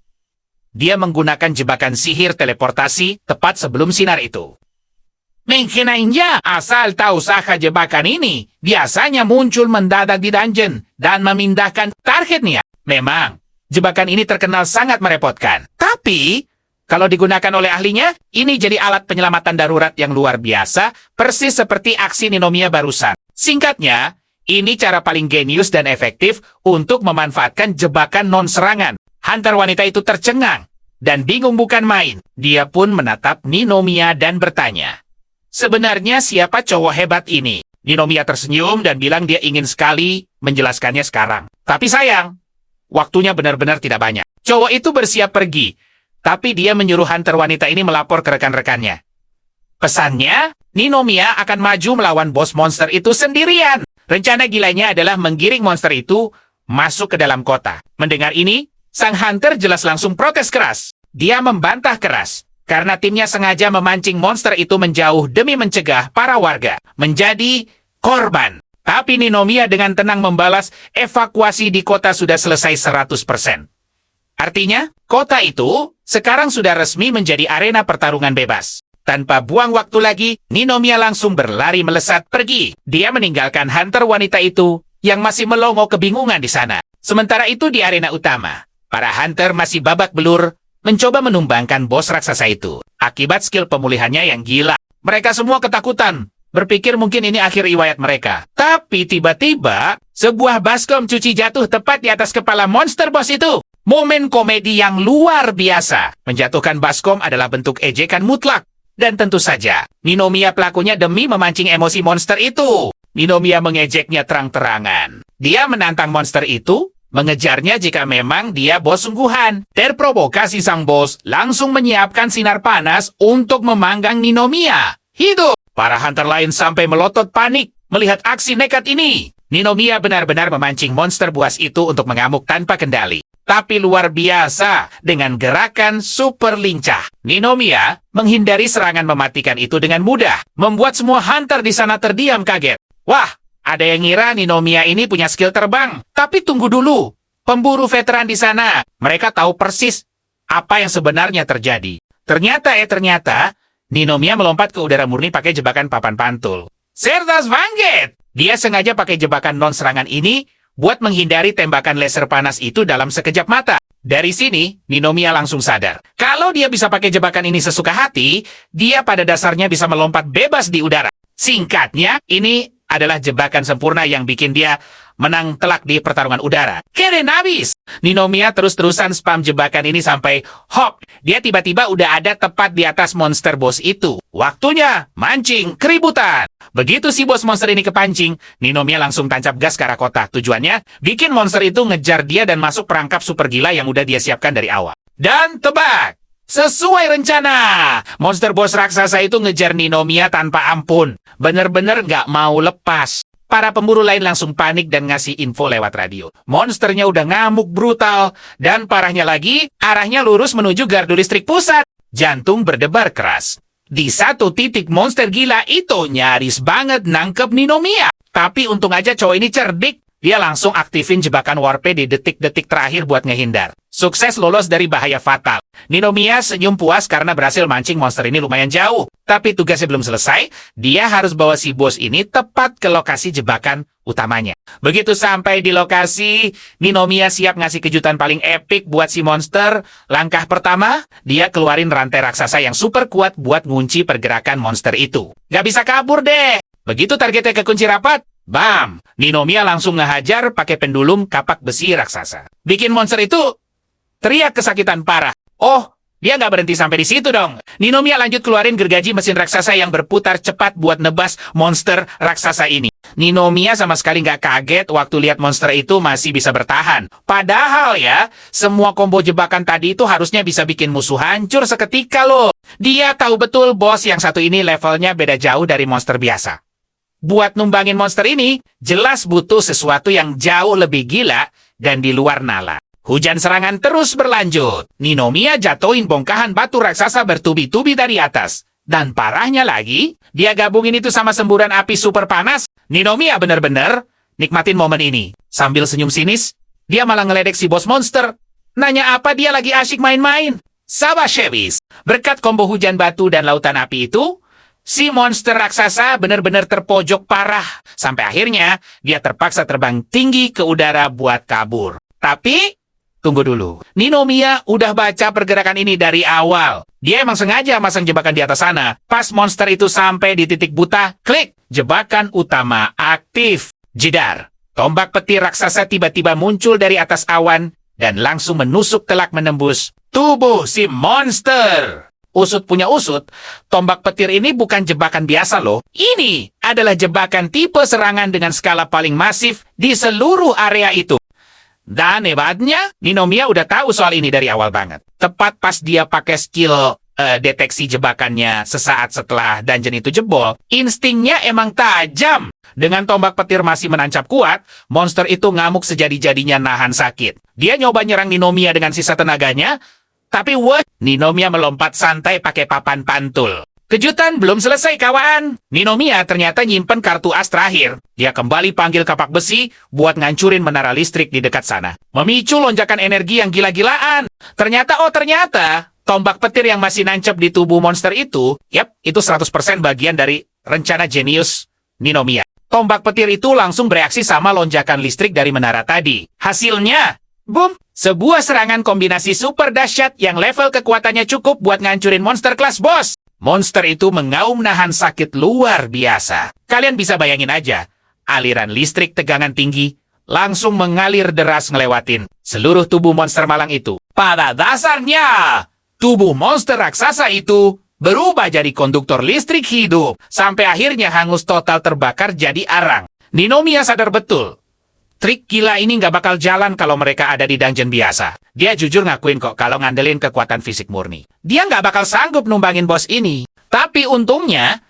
Dia menggunakan jebakan sihir teleportasi tepat sebelum sinar itu. Mengenainya, asal tahu saja jebakan ini, biasanya muncul mendadak di dungeon dan memindahkan targetnya. Memang, jebakan ini terkenal sangat merepotkan. Tapi, kalau digunakan oleh ahlinya, ini jadi alat penyelamatan darurat yang luar biasa, persis seperti aksi Ninomiya barusan. Singkatnya, Ini cara paling genius dan efektif untuk memanfaatkan jebakan non-serangan. Hunter wanita itu tercengang dan bingung bukan main. Dia pun menatap Ninomiya dan bertanya, "Sebenarnya siapa cowok hebat ini?" Ninomiya tersenyum dan bilang dia ingin sekali menjelaskannya sekarang. Tapi sayang, waktunya benar-benar tidak banyak. Cowok itu bersiap pergi, tapi dia menyuruh hunter wanita ini melapor ke rekan-rekannya. Pesannya, Ninomiya akan maju melawan bos monster itu sendirian. Rencana gilanya adalah menggiring monster itu masuk ke dalam kota. Mendengar ini, sang hunter jelas langsung protes keras. Dia membantah keras karena timnya sengaja memancing monster itu menjauh demi mencegah para warga menjadi korban. Tapi Ninomiya dengan tenang membalas, evakuasi di kota sudah selesai 100%. Artinya, kota itu sekarang sudah resmi menjadi arena pertarungan bebas. Tanpa buang waktu lagi, Ninomiya langsung berlari melesat pergi. Dia meninggalkan hunter wanita itu yang masih melongo kebingungan di sana. Sementara itu di arena utama, para hunter masih babak belur mencoba menumbangkan bos raksasa itu. Akibat skill pemulihannya yang gila, mereka semua ketakutan, berpikir mungkin ini akhir riwayat mereka. Tapi tiba-tiba, sebuah baskom cuci jatuh tepat di atas kepala monster bos itu. Momen komedi yang luar biasa. Menjatuhkan baskom adalah bentuk ejekan mutlak. Dan tentu saja, Ninomiya pelakunya demi memancing emosi monster itu. Ninomiya mengejeknya terang-terangan. Dia menantang monster itu, mengejarnya jika memang dia bos sungguhan. Terprovokasi sang bos langsung menyiapkan sinar panas untuk memanggang Ninomiya. Hidup! Para hunter lain sampai melotot panik melihat aksi nekat ini. Ninomiya benar-benar memancing monster buas itu untuk mengamuk tanpa kendali. Tapi luar biasa dengan gerakan super lincah. Ninomiya menghindari serangan mematikan itu dengan mudah, membuat semua hunter di sana terdiam kaget. Wah, ada yang ngira Ninomiya ini punya skill terbang. Tapi tunggu dulu, pemburu veteran di sana, mereka tahu persis apa yang sebenarnya terjadi. Ternyata, Ninomiya melompat ke udara murni pakai jebakan papan pantul. Sertas Vanget! Dia sengaja pakai jebakan non-serangan ini buat menghindari tembakan laser panas itu dalam sekejap mata. Dari sini, Ninomiya langsung sadar. Kalau dia bisa pakai jebakan ini sesuka hati, dia pada dasarnya bisa melompat bebas di udara. Singkatnya, ini adalah jebakan sempurna yang bikin dia menang telak di pertarungan udara. Keren habis! Ninomiya terus-terusan spam jebakan ini sampai hop. Dia tiba-tiba udah ada tepat di atas monster bos itu. Waktunya mancing keributan. Begitu si bos monster ini kepancing, Ninomiya langsung tancap gas ke arah kota. Tujuannya, bikin monster itu ngejar dia dan masuk perangkap super gila yang udah dia siapkan dari awal. Dan tebak! Sesuai rencana, monster bos raksasa itu ngejar Ninomiya tanpa ampun. Bener-bener nggak mau lepas. Para pemburu lain langsung panik dan ngasih info lewat radio. Monsternya udah ngamuk brutal. Dan parahnya lagi, arahnya lurus menuju gardu listrik pusat. Jantung berdebar keras. Di satu titik monster gila itu nyaris banget nangkep Ninomiya. Tapi untung aja cowok ini cerdik. Dia langsung aktifin jebakan warpe di detik-detik terakhir buat ngehindar. Sukses lolos dari bahaya fatal. Ninomiya senyum puas karena berhasil mancing monster ini lumayan jauh. Tapi tugasnya belum selesai, dia harus bawa si bos ini tepat ke lokasi jebakan utamanya. Begitu sampai di lokasi, Ninomiya siap ngasih kejutan paling epik buat si monster. Langkah pertama, dia keluarin rantai raksasa yang super kuat buat ngunci pergerakan monster itu. Gak bisa kabur deh. Begitu targetnya kekunci rapat, bam! Ninomiya langsung ngehajar pakai pendulum kapak besi raksasa. Bikin monster itu teriak kesakitan parah. Oh, dia nggak berhenti sampai di situ dong. Ninomiya lanjut keluarin gergaji mesin raksasa yang berputar cepat buat nebas monster raksasa ini. Ninomiya sama sekali nggak kaget waktu lihat monster itu masih bisa bertahan. Padahal ya, semua combo jebakan tadi itu harusnya bisa bikin musuh hancur seketika loh. Dia tahu betul bos yang satu ini levelnya beda jauh dari monster biasa. Buat numbangin monster ini, jelas butuh sesuatu yang jauh lebih gila dan di luar nalar. Hujan serangan terus berlanjut. Ninomiya jatuhin bongkahan batu raksasa bertubi-tubi dari atas. Dan parahnya lagi, dia gabungin itu sama semburan api super panas. Ninomiya bener-bener nikmatin momen ini. Sambil senyum sinis, dia malah ngeledek si bos monster. Nanya apa dia lagi asyik main-main. Sabar Shewis. Berkat combo hujan batu dan lautan api itu, si monster raksasa benar-benar terpojok parah. Sampai akhirnya, dia terpaksa terbang tinggi ke udara buat kabur. Tapi tunggu dulu. Ninomiya udah baca pergerakan ini dari awal. Dia emang sengaja masang jebakan di atas sana. Pas monster itu sampai di titik buta, klik! Jebakan utama aktif. Jedar. Tombak petir raksasa tiba-tiba muncul dari atas awan dan langsung menusuk telak menembus tubuh si monster. Usut punya usut, tombak petir ini bukan jebakan biasa loh. Ini adalah jebakan tipe serangan dengan skala paling masif di seluruh area itu. Dan hebatnya, Ninomiya udah tahu soal ini dari awal banget. Tepat pas dia pakai skill deteksi jebakannya sesaat setelah dungeon itu jebol, instingnya emang tajam. Dengan tombak petir masih menancap kuat, monster itu ngamuk sejadi-jadinya nahan sakit. Dia nyoba nyerang Ninomiya dengan sisa tenaganya, tapi Ninomiya melompat santai pakai papan pantul. Kejutan belum selesai, kawan. Ninomiya ternyata nyimpen kartu as terakhir. Dia kembali panggil kapak besi buat ngancurin menara listrik di dekat sana. Memicu lonjakan energi yang gila-gilaan. Ternyata, tombak petir yang masih nancep di tubuh monster itu, itu 100% bagian dari rencana jenius Ninomiya. Tombak petir itu langsung bereaksi sama lonjakan listrik dari menara tadi. Hasilnya, boom! Sebuah serangan kombinasi super dahsyat yang level kekuatannya cukup buat ngancurin monster kelas boss. Monster itu mengaum nahan sakit luar biasa. Kalian bisa bayangin aja, aliran listrik tegangan tinggi langsung mengalir deras ngelewatin seluruh tubuh monster malang itu. Pada dasarnya, tubuh monster raksasa itu berubah jadi konduktor listrik hidup, sampai akhirnya hangus total terbakar jadi arang. Ninomiya sadar betul, trik gila ini nggak bakal jalan kalau mereka ada di dungeon biasa. Dia jujur ngakuin kok kalau ngandelin kekuatan fisik murni. Dia nggak bakal sanggup numbangin bos ini. Tapi untungnya,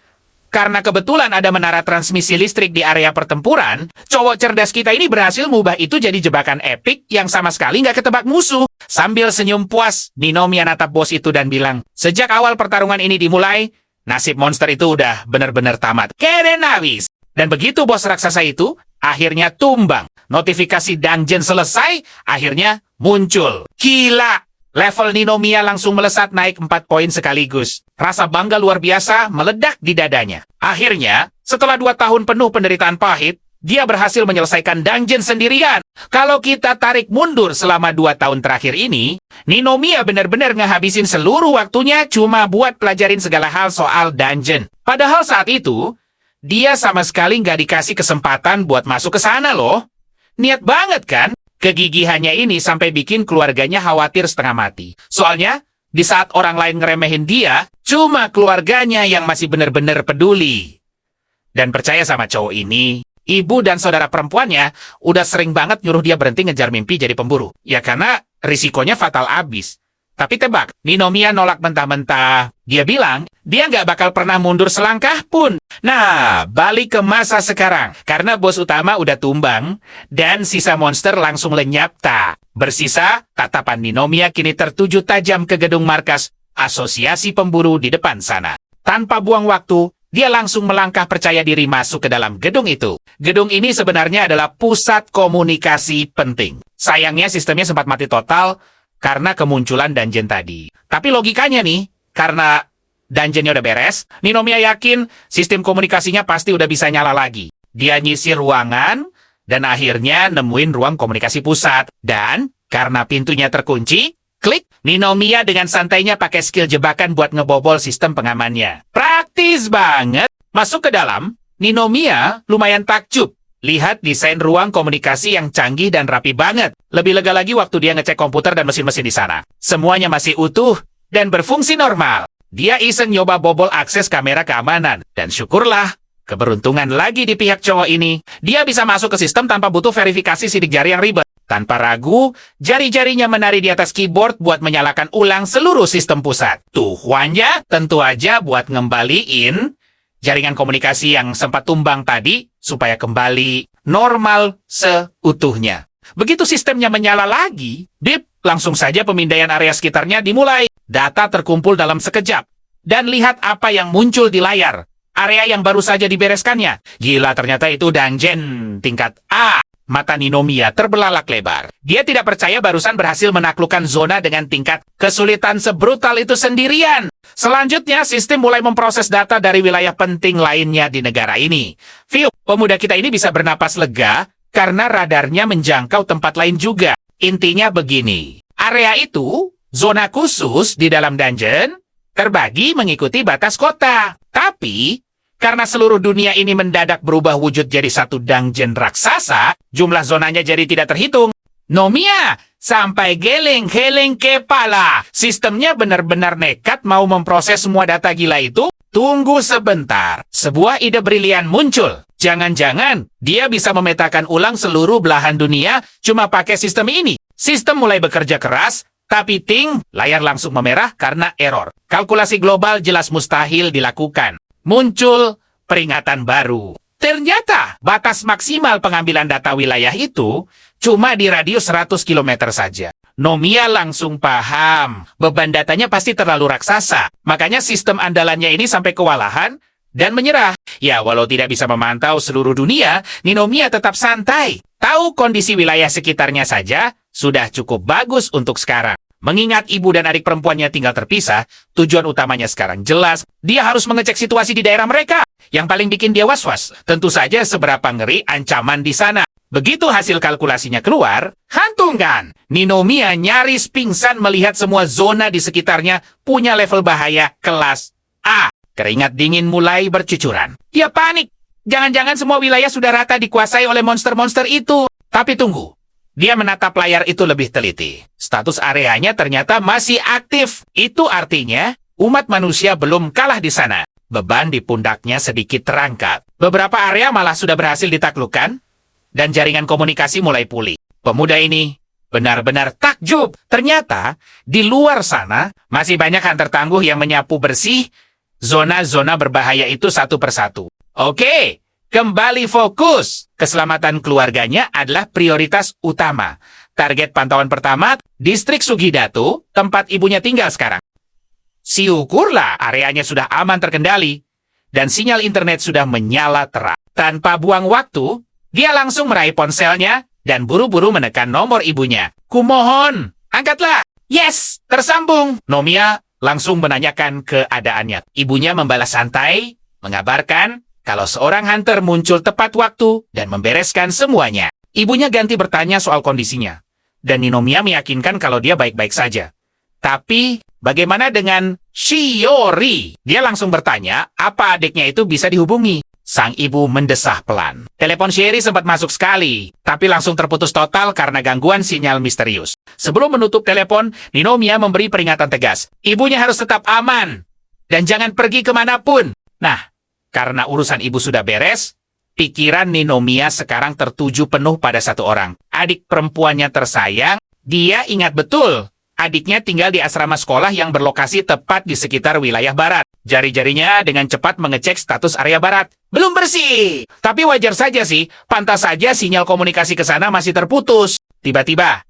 karena kebetulan ada menara transmisi listrik di area pertempuran, cowok cerdas kita ini berhasil mengubah itu jadi jebakan epik yang sama sekali nggak ketebak musuh. Sambil senyum puas, Ninomiya natap bos itu dan bilang, sejak awal pertarungan ini dimulai, nasib monster itu udah bener-bener tamat. Keren habis. Dan begitu bos raksasa itu akhirnya tumbang, notifikasi dungeon selesai, akhirnya muncul. Gila! Level Ninomiya langsung melesat naik 4 poin sekaligus. Rasa bangga luar biasa meledak di dadanya. Akhirnya, setelah 2 tahun penuh penderitaan pahit, dia berhasil menyelesaikan dungeon sendirian. Kalau kita tarik mundur selama 2 tahun terakhir ini, Ninomiya benar-benar ngehabisin seluruh waktunya cuma buat pelajarin segala hal soal dungeon. Padahal saat itu, dia sama sekali nggak dikasih kesempatan buat masuk ke sana loh. Niat banget kan? Kegigihannya ini sampai bikin keluarganya khawatir setengah mati. Soalnya, di saat orang lain ngeremehin dia, cuma keluarganya yang masih benar-benar peduli. Dan percaya sama cowok ini, ibu dan saudara perempuannya udah sering banget nyuruh dia berhenti ngejar mimpi jadi pemburu. Ya karena risikonya fatal abis. Tapi tebak, Ninomiya nolak mentah-mentah. Dia bilang, dia nggak bakal pernah mundur selangkah pun. Nah, balik ke masa sekarang. Karena bos utama udah tumbang, dan sisa monster langsung lenyap tak. Bersisa, tatapan Ninomiya kini tertuju tajam ke gedung markas Asosiasi Pemburu di depan sana. Tanpa buang waktu, dia langsung melangkah percaya diri masuk ke dalam gedung itu. Gedung ini sebenarnya adalah pusat komunikasi penting. Sayangnya sistemnya sempat mati total, karena kemunculan dungeon tadi. Tapi logikanya nih, karena dungeonnya udah beres, Ninomiya yakin sistem komunikasinya pasti udah bisa nyala lagi. Dia nyisir ruangan, dan akhirnya nemuin ruang komunikasi pusat. Dan, karena pintunya terkunci, klik, Ninomiya dengan santainya pakai skill jebakan buat ngebobol sistem pengamannya. Praktis banget. Masuk ke dalam, Ninomiya lumayan takjub. Lihat desain ruang komunikasi yang canggih dan rapi banget. Lebih lega lagi waktu dia ngecek komputer dan mesin-mesin di sana. Semuanya masih utuh dan berfungsi normal. Dia iseng nyoba bobol akses kamera keamanan. Dan syukurlah, keberuntungan lagi di pihak cowok ini. Dia bisa masuk ke sistem tanpa butuh verifikasi sidik jari yang ribet. Tanpa ragu, jari-jarinya menari di atas keyboard buat menyalakan ulang seluruh sistem pusat. Tujuannya tentu aja buat ngembaliin jaringan komunikasi yang sempat tumbang tadi supaya kembali normal seutuhnya. Begitu sistemnya menyala lagi, bip, langsung saja pemindaian area sekitarnya dimulai. Data terkumpul dalam sekejap. Dan lihat apa yang muncul di layar. Area yang baru saja dibereskannya. Gila, ternyata itu dungeon tingkat A. Mata Ninomiya terbelalak lebar. Dia tidak percaya barusan berhasil menaklukkan zona dengan tingkat kesulitan sebrutal itu sendirian. Selanjutnya, sistem mulai memproses data dari wilayah penting lainnya di negara ini. Fiu, pemuda kita ini bisa bernapas lega karena radarnya menjangkau tempat lain juga. Intinya begini, area itu, zona khusus di dalam dungeon, terbagi mengikuti batas kota. Tapi, Karena seluruh dunia ini mendadak berubah wujud jadi satu dungeon raksasa, jumlah zonanya jadi tidak terhitung. Nomia, sampai geleng-geleng kepala. Sistemnya benar-benar nekat mau memproses semua data gila itu. Tunggu sebentar, sebuah ide brilian muncul. Jangan-jangan dia bisa memetakan ulang seluruh belahan dunia cuma pakai sistem ini. Sistem mulai bekerja keras, tapi ting, layar langsung memerah karena error. Kalkulasi global jelas mustahil dilakukan. Muncul peringatan baru. Ternyata batas maksimal pengambilan data wilayah itu cuma di radius 100 km saja. Nomia langsung paham, beban datanya pasti terlalu raksasa. Makanya sistem andalannya ini sampai kewalahan dan menyerah. Ya, walau tidak bisa memantau seluruh dunia, Ninomiya tetap santai. Tahu kondisi wilayah sekitarnya saja sudah cukup bagus untuk sekarang. Mengingat ibu dan adik perempuannya tinggal terpisah, tujuan utamanya sekarang jelas, dia harus mengecek situasi di daerah mereka. Yang paling bikin dia was-was, tentu saja seberapa ngeri ancaman di sana. Begitu hasil kalkulasinya keluar, hantungan! Ninomiya nyaris pingsan melihat semua zona di sekitarnya punya level bahaya kelas A. Keringat dingin mulai bercucuran. Dia panik. Jangan-jangan semua wilayah sudah rata dikuasai oleh monster-monster itu. Tapi tunggu. Dia menatap layar itu lebih teliti. Status areanya ternyata masih aktif. Itu artinya, umat manusia belum kalah di sana. Beban di pundaknya sedikit terangkat. Beberapa area malah sudah berhasil ditaklukkan, dan jaringan komunikasi mulai pulih. Pemuda ini benar-benar takjub. Ternyata, di luar sana, masih banyak hunter tangguh yang menyapu bersih zona-zona berbahaya itu satu persatu. Oke. Kembali fokus. Keselamatan keluarganya adalah prioritas utama. Target pantauan pertama, distrik Sugidatu, tempat ibunya tinggal sekarang. Syukurlah areanya sudah aman terkendali, dan sinyal internet sudah menyala terang. Tanpa buang waktu, dia langsung meraih ponselnya dan buru-buru menekan nomor ibunya. Kumohon, angkatlah. Yes, tersambung. Nomia langsung menanyakan keadaannya. Ibunya membalas santai, mengabarkan kalau seorang hunter muncul tepat waktu dan membereskan semuanya. Ibunya ganti bertanya soal kondisinya. Dan Ninomiya meyakinkan kalau dia baik-baik saja. Tapi, bagaimana dengan Shiori? Dia langsung bertanya, apa adiknya itu bisa dihubungi? Sang ibu mendesah pelan. Telepon Shiori sempat masuk sekali, tapi langsung terputus total karena gangguan sinyal misterius. Sebelum menutup telepon, Ninomiya memberi peringatan tegas. Ibunya harus tetap aman. Dan jangan pergi kemanapun. Nah, karena urusan ibu sudah beres, pikiran Ninomiya sekarang tertuju penuh pada satu orang. Adik perempuannya tersayang, dia ingat betul. Adiknya tinggal di asrama sekolah yang berlokasi tepat di sekitar wilayah barat. Jari-jarinya dengan cepat mengecek status area barat. Belum bersih. Tapi wajar saja sih, pantas saja sinyal komunikasi ke sana masih terputus. Tiba-tiba,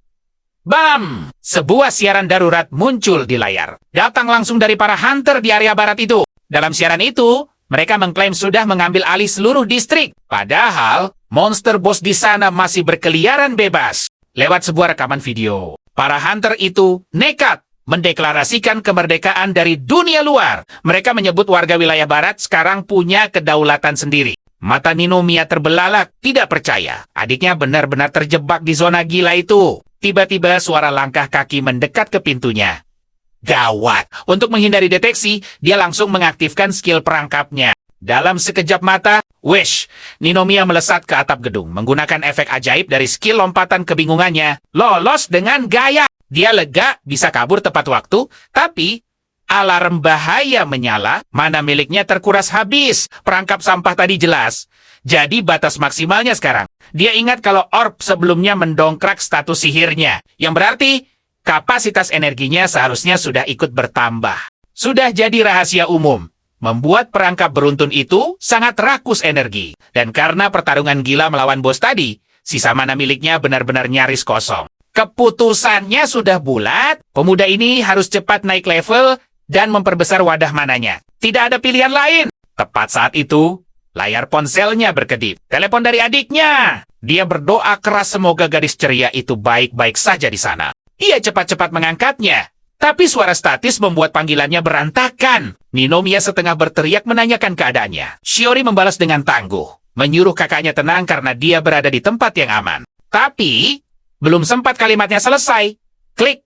bam! Sebuah siaran darurat muncul di layar. Datang langsung dari para hunter di area barat itu. Dalam siaran itu, mereka mengklaim sudah mengambil alih seluruh distrik. Padahal, monster bos di sana masih berkeliaran bebas. Lewat sebuah rekaman video, para hunter itu nekat mendeklarasikan kemerdekaan dari dunia luar. Mereka menyebut warga wilayah barat sekarang punya kedaulatan sendiri. Mata Ninomiya terbelalak, tidak percaya. Adiknya benar-benar terjebak di zona gila itu. Tiba-tiba suara langkah kaki mendekat ke pintunya. Gawat. Untuk menghindari deteksi, dia langsung mengaktifkan skill perangkapnya. Dalam sekejap mata, wish, Ninomiya melesat ke atap gedung. Menggunakan efek ajaib dari skill lompatan kebingungannya. Lolos dengan gaya. Dia lega, bisa kabur tepat waktu, tapi alarm bahaya menyala, mana miliknya terkuras habis. Perangkap sampah tadi jelas. Jadi batas maksimalnya sekarang. Dia ingat kalau orb sebelumnya mendongkrak status sihirnya. Yang berarti kapasitas energinya seharusnya sudah ikut bertambah. Sudah jadi rahasia umum. Membuat perangkap beruntun itu sangat rakus energi. Dan karena pertarungan gila melawan bos tadi, sisa mana miliknya benar-benar nyaris kosong. Keputusannya sudah bulat, pemuda ini harus cepat naik level dan memperbesar wadah mananya. Tidak ada pilihan lain. Tepat saat itu, layar ponselnya berkedip. Telepon dari adiknya. Dia berdoa keras semoga gadis ceria itu baik-baik saja di sana. Ia cepat-cepat mengangkatnya. Tapi suara statis membuat panggilannya berantakan. Ninomiya setengah berteriak menanyakan keadaannya. Shiori membalas dengan tangguh. Menyuruh kakaknya tenang karena dia berada di tempat yang aman. Tapi, belum sempat kalimatnya selesai. Klik.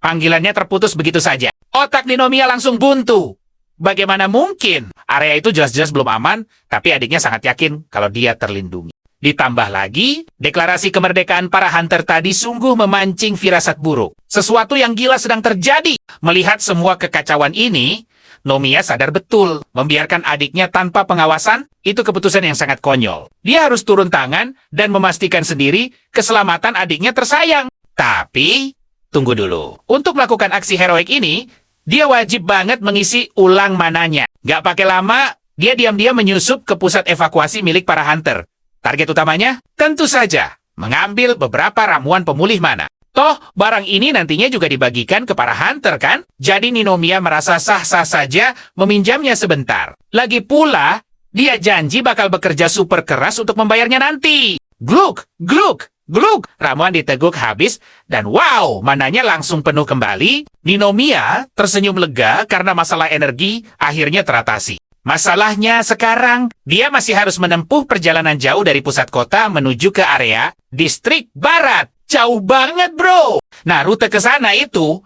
Panggilannya terputus begitu saja. Otak Ninomiya langsung buntu. Bagaimana mungkin? Area itu jelas-jelas belum aman, tapi adiknya sangat yakin kalau dia terlindungi. Ditambah lagi, deklarasi kemerdekaan para hunter tadi sungguh memancing firasat buruk. Sesuatu yang gila sedang terjadi. Melihat semua kekacauan ini, Nomiya sadar betul, membiarkan adiknya tanpa pengawasan, itu keputusan yang sangat konyol. Dia harus turun tangan dan memastikan sendiri keselamatan adiknya tersayang. Tapi, tunggu dulu. Untuk melakukan aksi heroik ini, dia wajib banget mengisi ulang mananya. Gak pakai lama, dia diam-diam menyusup ke pusat evakuasi milik para hunter. Target utamanya, tentu saja, mengambil beberapa ramuan pemulih mana. Toh, barang ini nantinya juga dibagikan ke para hunter kan? Jadi Ninomiya merasa sah-sah saja meminjamnya sebentar. Lagi pula, dia janji bakal bekerja super keras untuk membayarnya nanti. Gluk, gluk, gluk. Ramuan diteguk habis, dan wow, mananya langsung penuh kembali. Ninomiya tersenyum lega karena masalah energi akhirnya teratasi. Masalahnya sekarang, dia masih harus menempuh perjalanan jauh dari pusat kota menuju ke area distrik barat. Jauh banget, bro. Nah, rute ke sana itu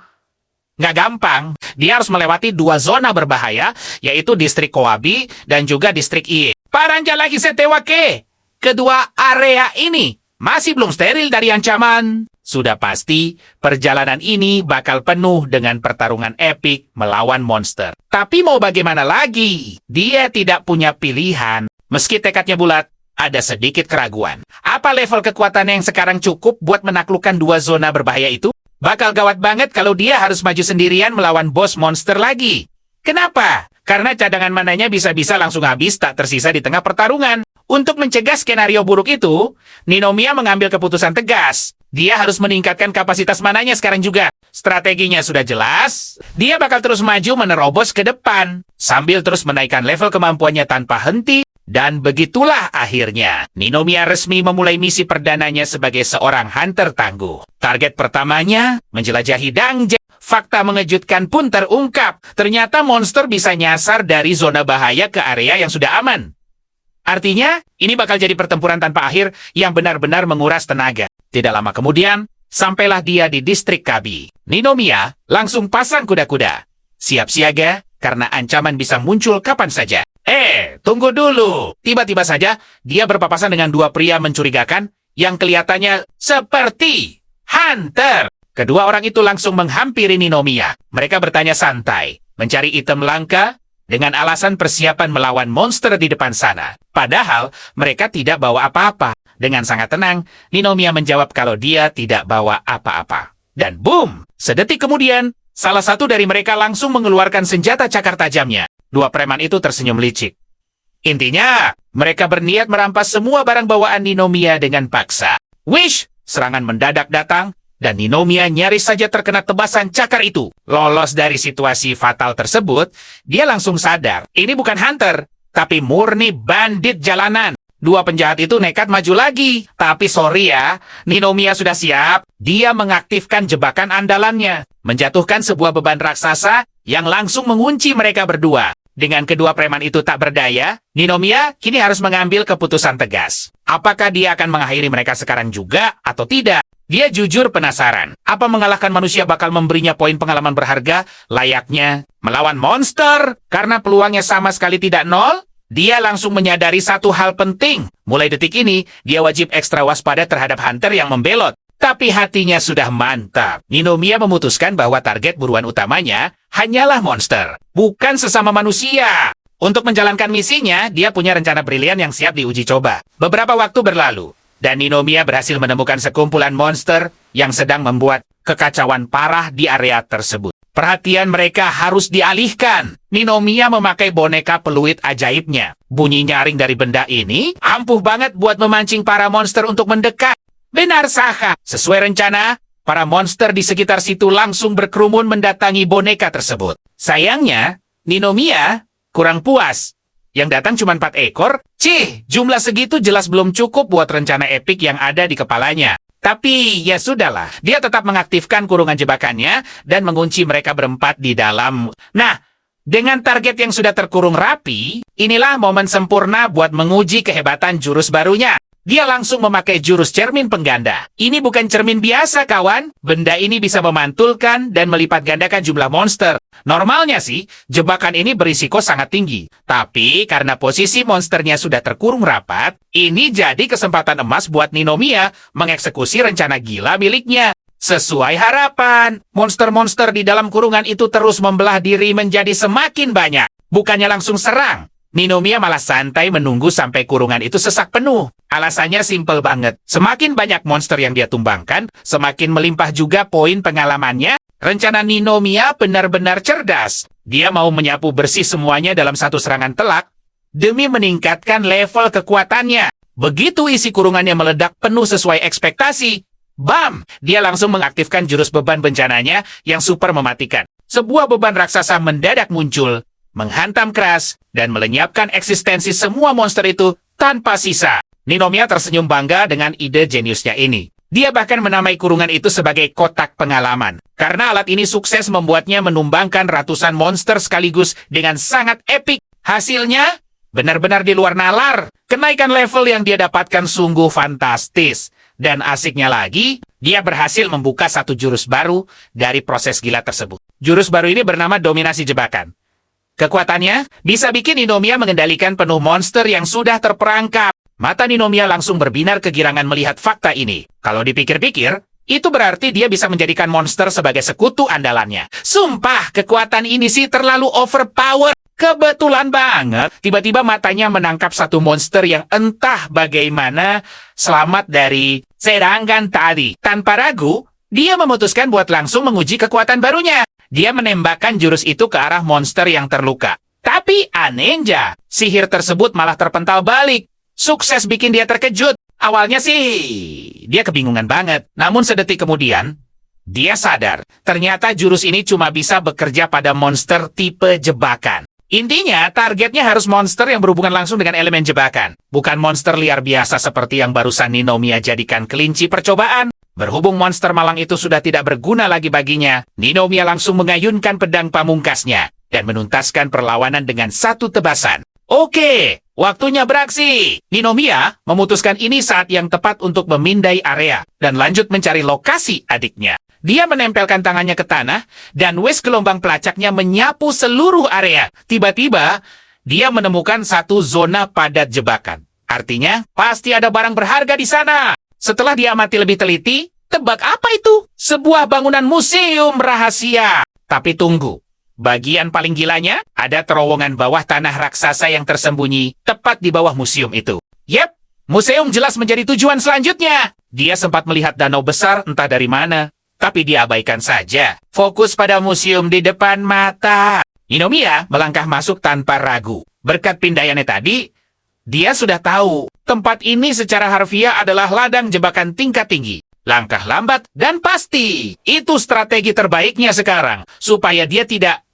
nggak gampang. Dia harus melewati 2 zona berbahaya, yaitu distrik Kowabi dan juga distrik Ie. Paranja lagi setewake. Kedua area ini masih belum steril dari ancaman. Sudah pasti, perjalanan ini bakal penuh dengan pertarungan epik melawan monster. Tapi mau bagaimana lagi? Dia tidak punya pilihan. Meski tekadnya bulat, ada sedikit keraguan. Apa level kekuatan yang sekarang cukup buat menaklukkan 2 zona berbahaya itu? Bakal gawat banget kalau dia harus maju sendirian melawan bos monster lagi. Kenapa? Karena cadangan mananya bisa-bisa langsung habis tak tersisa di tengah pertarungan. Untuk mencegah skenario buruk itu, Ninomiya mengambil keputusan tegas. Dia harus meningkatkan kapasitas mananya sekarang juga. Strateginya sudah jelas. Dia bakal terus maju menerobos ke depan, sambil terus menaikkan level kemampuannya tanpa henti. Dan begitulah akhirnya, Ninomiya resmi memulai misi perdananya sebagai seorang hunter tangguh. Target pertamanya, menjelajahi Dangje. Fakta mengejutkan pun terungkap. Ternyata monster bisa nyasar dari zona bahaya ke area yang sudah aman. Artinya, ini bakal jadi pertempuran tanpa akhir yang benar-benar menguras tenaga. Tidak lama kemudian, sampailah dia di distrik Kabi. Ninomiya langsung pasang kuda-kuda. Siap siaga, karena ancaman bisa muncul kapan saja. Tunggu dulu. Tiba-tiba saja, dia berpapasan dengan 2 pria mencurigakan yang kelihatannya seperti hunter. Kedua orang itu langsung menghampiri Ninomiya. Mereka bertanya santai, mencari item langka, dengan alasan persiapan melawan monster di depan sana. Padahal, mereka tidak bawa apa-apa. Dengan sangat tenang, Ninomiya menjawab kalau dia tidak bawa apa-apa. Dan boom! Sedetik kemudian, salah satu dari mereka langsung mengeluarkan senjata cakar tajamnya. 2 preman itu tersenyum licik. Intinya, mereka berniat merampas semua barang bawaan Ninomiya dengan paksa. Wish! Serangan mendadak datang, dan Ninomiya nyaris saja terkena tebasan cakar itu. Lolos dari situasi fatal tersebut, dia langsung sadar, ini bukan hunter, tapi murni bandit jalanan. 2 penjahat itu nekat maju lagi. Tapi sorry ya, Ninomiya sudah siap. Dia mengaktifkan jebakan andalannya, menjatuhkan sebuah beban raksasa yang langsung mengunci mereka berdua. Dengan kedua preman itu tak berdaya, Ninomiya kini harus mengambil keputusan tegas. Apakah dia akan mengakhiri mereka sekarang juga atau tidak? Dia jujur penasaran. Apa mengalahkan manusia bakal memberinya poin pengalaman berharga layaknya melawan monster? Karena peluangnya sama sekali tidak nol, dia langsung menyadari satu hal penting. Mulai detik ini, dia wajib ekstra waspada terhadap hunter yang membelot. Tapi hatinya sudah mantap. Ninomiya memutuskan bahwa target buruan utamanya hanyalah monster, bukan sesama manusia. Untuk menjalankan misinya, dia punya rencana brilian yang siap diuji coba. Beberapa waktu berlalu, dan Ninomiya berhasil menemukan sekumpulan monster yang sedang membuat kekacauan parah di area tersebut. Perhatian mereka harus dialihkan. Ninomiya memakai boneka peluit ajaibnya. Bunyi nyaring dari benda ini ampuh banget buat memancing para monster untuk mendekat. Benar saja, sesuai rencana, para monster di sekitar situ langsung berkerumun mendatangi boneka tersebut. Sayangnya, Ninomiya kurang puas. Yang datang cuma 4 ekor. Jumlah segitu jelas belum cukup buat rencana epik yang ada di kepalanya. Tapi, ya sudahlah. Dia tetap mengaktifkan kurungan jebakannya dan mengunci mereka berempat di dalam. Nah, dengan target yang sudah terkurung rapi, inilah momen sempurna buat menguji kehebatan jurus barunya. Dia langsung memakai jurus cermin pengganda. Ini bukan cermin biasa, kawan. Benda ini bisa memantulkan dan melipat gandakan jumlah monster. Normalnya sih, jebakan ini berisiko sangat tinggi. Tapi karena posisi monsternya sudah terkurung rapat, ini jadi kesempatan emas buat Ninomiya mengeksekusi rencana gila miliknya. Sesuai harapan, monster-monster di dalam kurungan itu terus membelah diri menjadi semakin banyak. Bukannya langsung serang, Ninomiya malah santai menunggu sampai kurungan itu sesak penuh. Alasannya simpel banget. Semakin banyak monster yang dia tumbangkan, semakin melimpah juga poin pengalamannya. Rencana Ninomiya benar-benar cerdas. Dia mau menyapu bersih semuanya dalam satu serangan telak demi meningkatkan level kekuatannya. Begitu isi kurungannya meledak penuh sesuai ekspektasi, bam! Dia langsung mengaktifkan jurus beban bencananya yang super mematikan. Sebuah beban raksasa mendadak muncul, menghantam keras, dan melenyapkan eksistensi semua monster itu tanpa sisa. Ninomiya tersenyum bangga dengan ide jeniusnya ini. Dia bahkan menamai kurungan itu sebagai kotak pengalaman. Karena alat ini sukses membuatnya menumbangkan ratusan monster sekaligus dengan sangat epik. Hasilnya, benar-benar di luar nalar. Kenaikan level yang dia dapatkan sungguh fantastis. Dan asiknya lagi, dia berhasil membuka satu jurus baru dari proses gila tersebut. Jurus baru ini bernama Dominasi Jebakan. Kekuatannya bisa bikin Ninomiya mengendalikan penuh monster yang sudah terperangkap. Mata Ninomiya langsung berbinar kegirangan melihat fakta ini. Kalau dipikir-pikir, itu berarti dia bisa menjadikan monster sebagai sekutu andalannya. Sumpah, kekuatan ini sih terlalu overpower. Kebetulan banget, tiba-tiba matanya menangkap satu monster yang entah bagaimana selamat dari serangan tadi. Tanpa ragu, dia memutuskan buat langsung menguji kekuatan barunya. Dia menembakkan jurus itu ke arah monster yang terluka. Tapi anehnya, sihir tersebut malah terpental balik. Sukses bikin dia terkejut. Awalnya sih, dia kebingungan banget. Namun sedetik kemudian, dia sadar. Ternyata jurus ini cuma bisa bekerja pada monster tipe jebakan. Intinya, targetnya harus monster yang berhubungan langsung dengan elemen jebakan. Bukan monster liar biasa seperti yang barusan Ninomiya jadikan kelinci percobaan. Berhubung monster malang itu sudah tidak berguna lagi baginya, Ninomiya langsung mengayunkan pedang pamungkasnya dan menuntaskan perlawanan dengan satu tebasan. Oke, waktunya beraksi. Ninomiya memutuskan ini saat yang tepat untuk memindai area dan lanjut mencari lokasi adiknya. Dia menempelkan tangannya ke tanah dan wes gelombang pelacaknya menyapu seluruh area. Tiba-tiba, dia menemukan satu zona padat jebakan. Artinya, pasti ada barang berharga di sana. Setelah diamati lebih teliti, tebak apa itu? Sebuah bangunan museum rahasia. Tapi tunggu. Bagian paling gilanya, ada terowongan bawah tanah raksasa yang tersembunyi tepat di bawah museum itu. Yep, museum jelas menjadi tujuan selanjutnya. Dia sempat melihat danau besar entah dari mana, tapi dia abaikan saja. Fokus pada museum di depan mata. Ninomiya melangkah masuk tanpa ragu. Berkat pindaiannya tadi, dia sudah tahu tempat ini secara harfiah adalah ladang jebakan tingkat tinggi. Langkah lambat dan pasti. Itu strategi terbaiknya sekarang, supaya dia tidak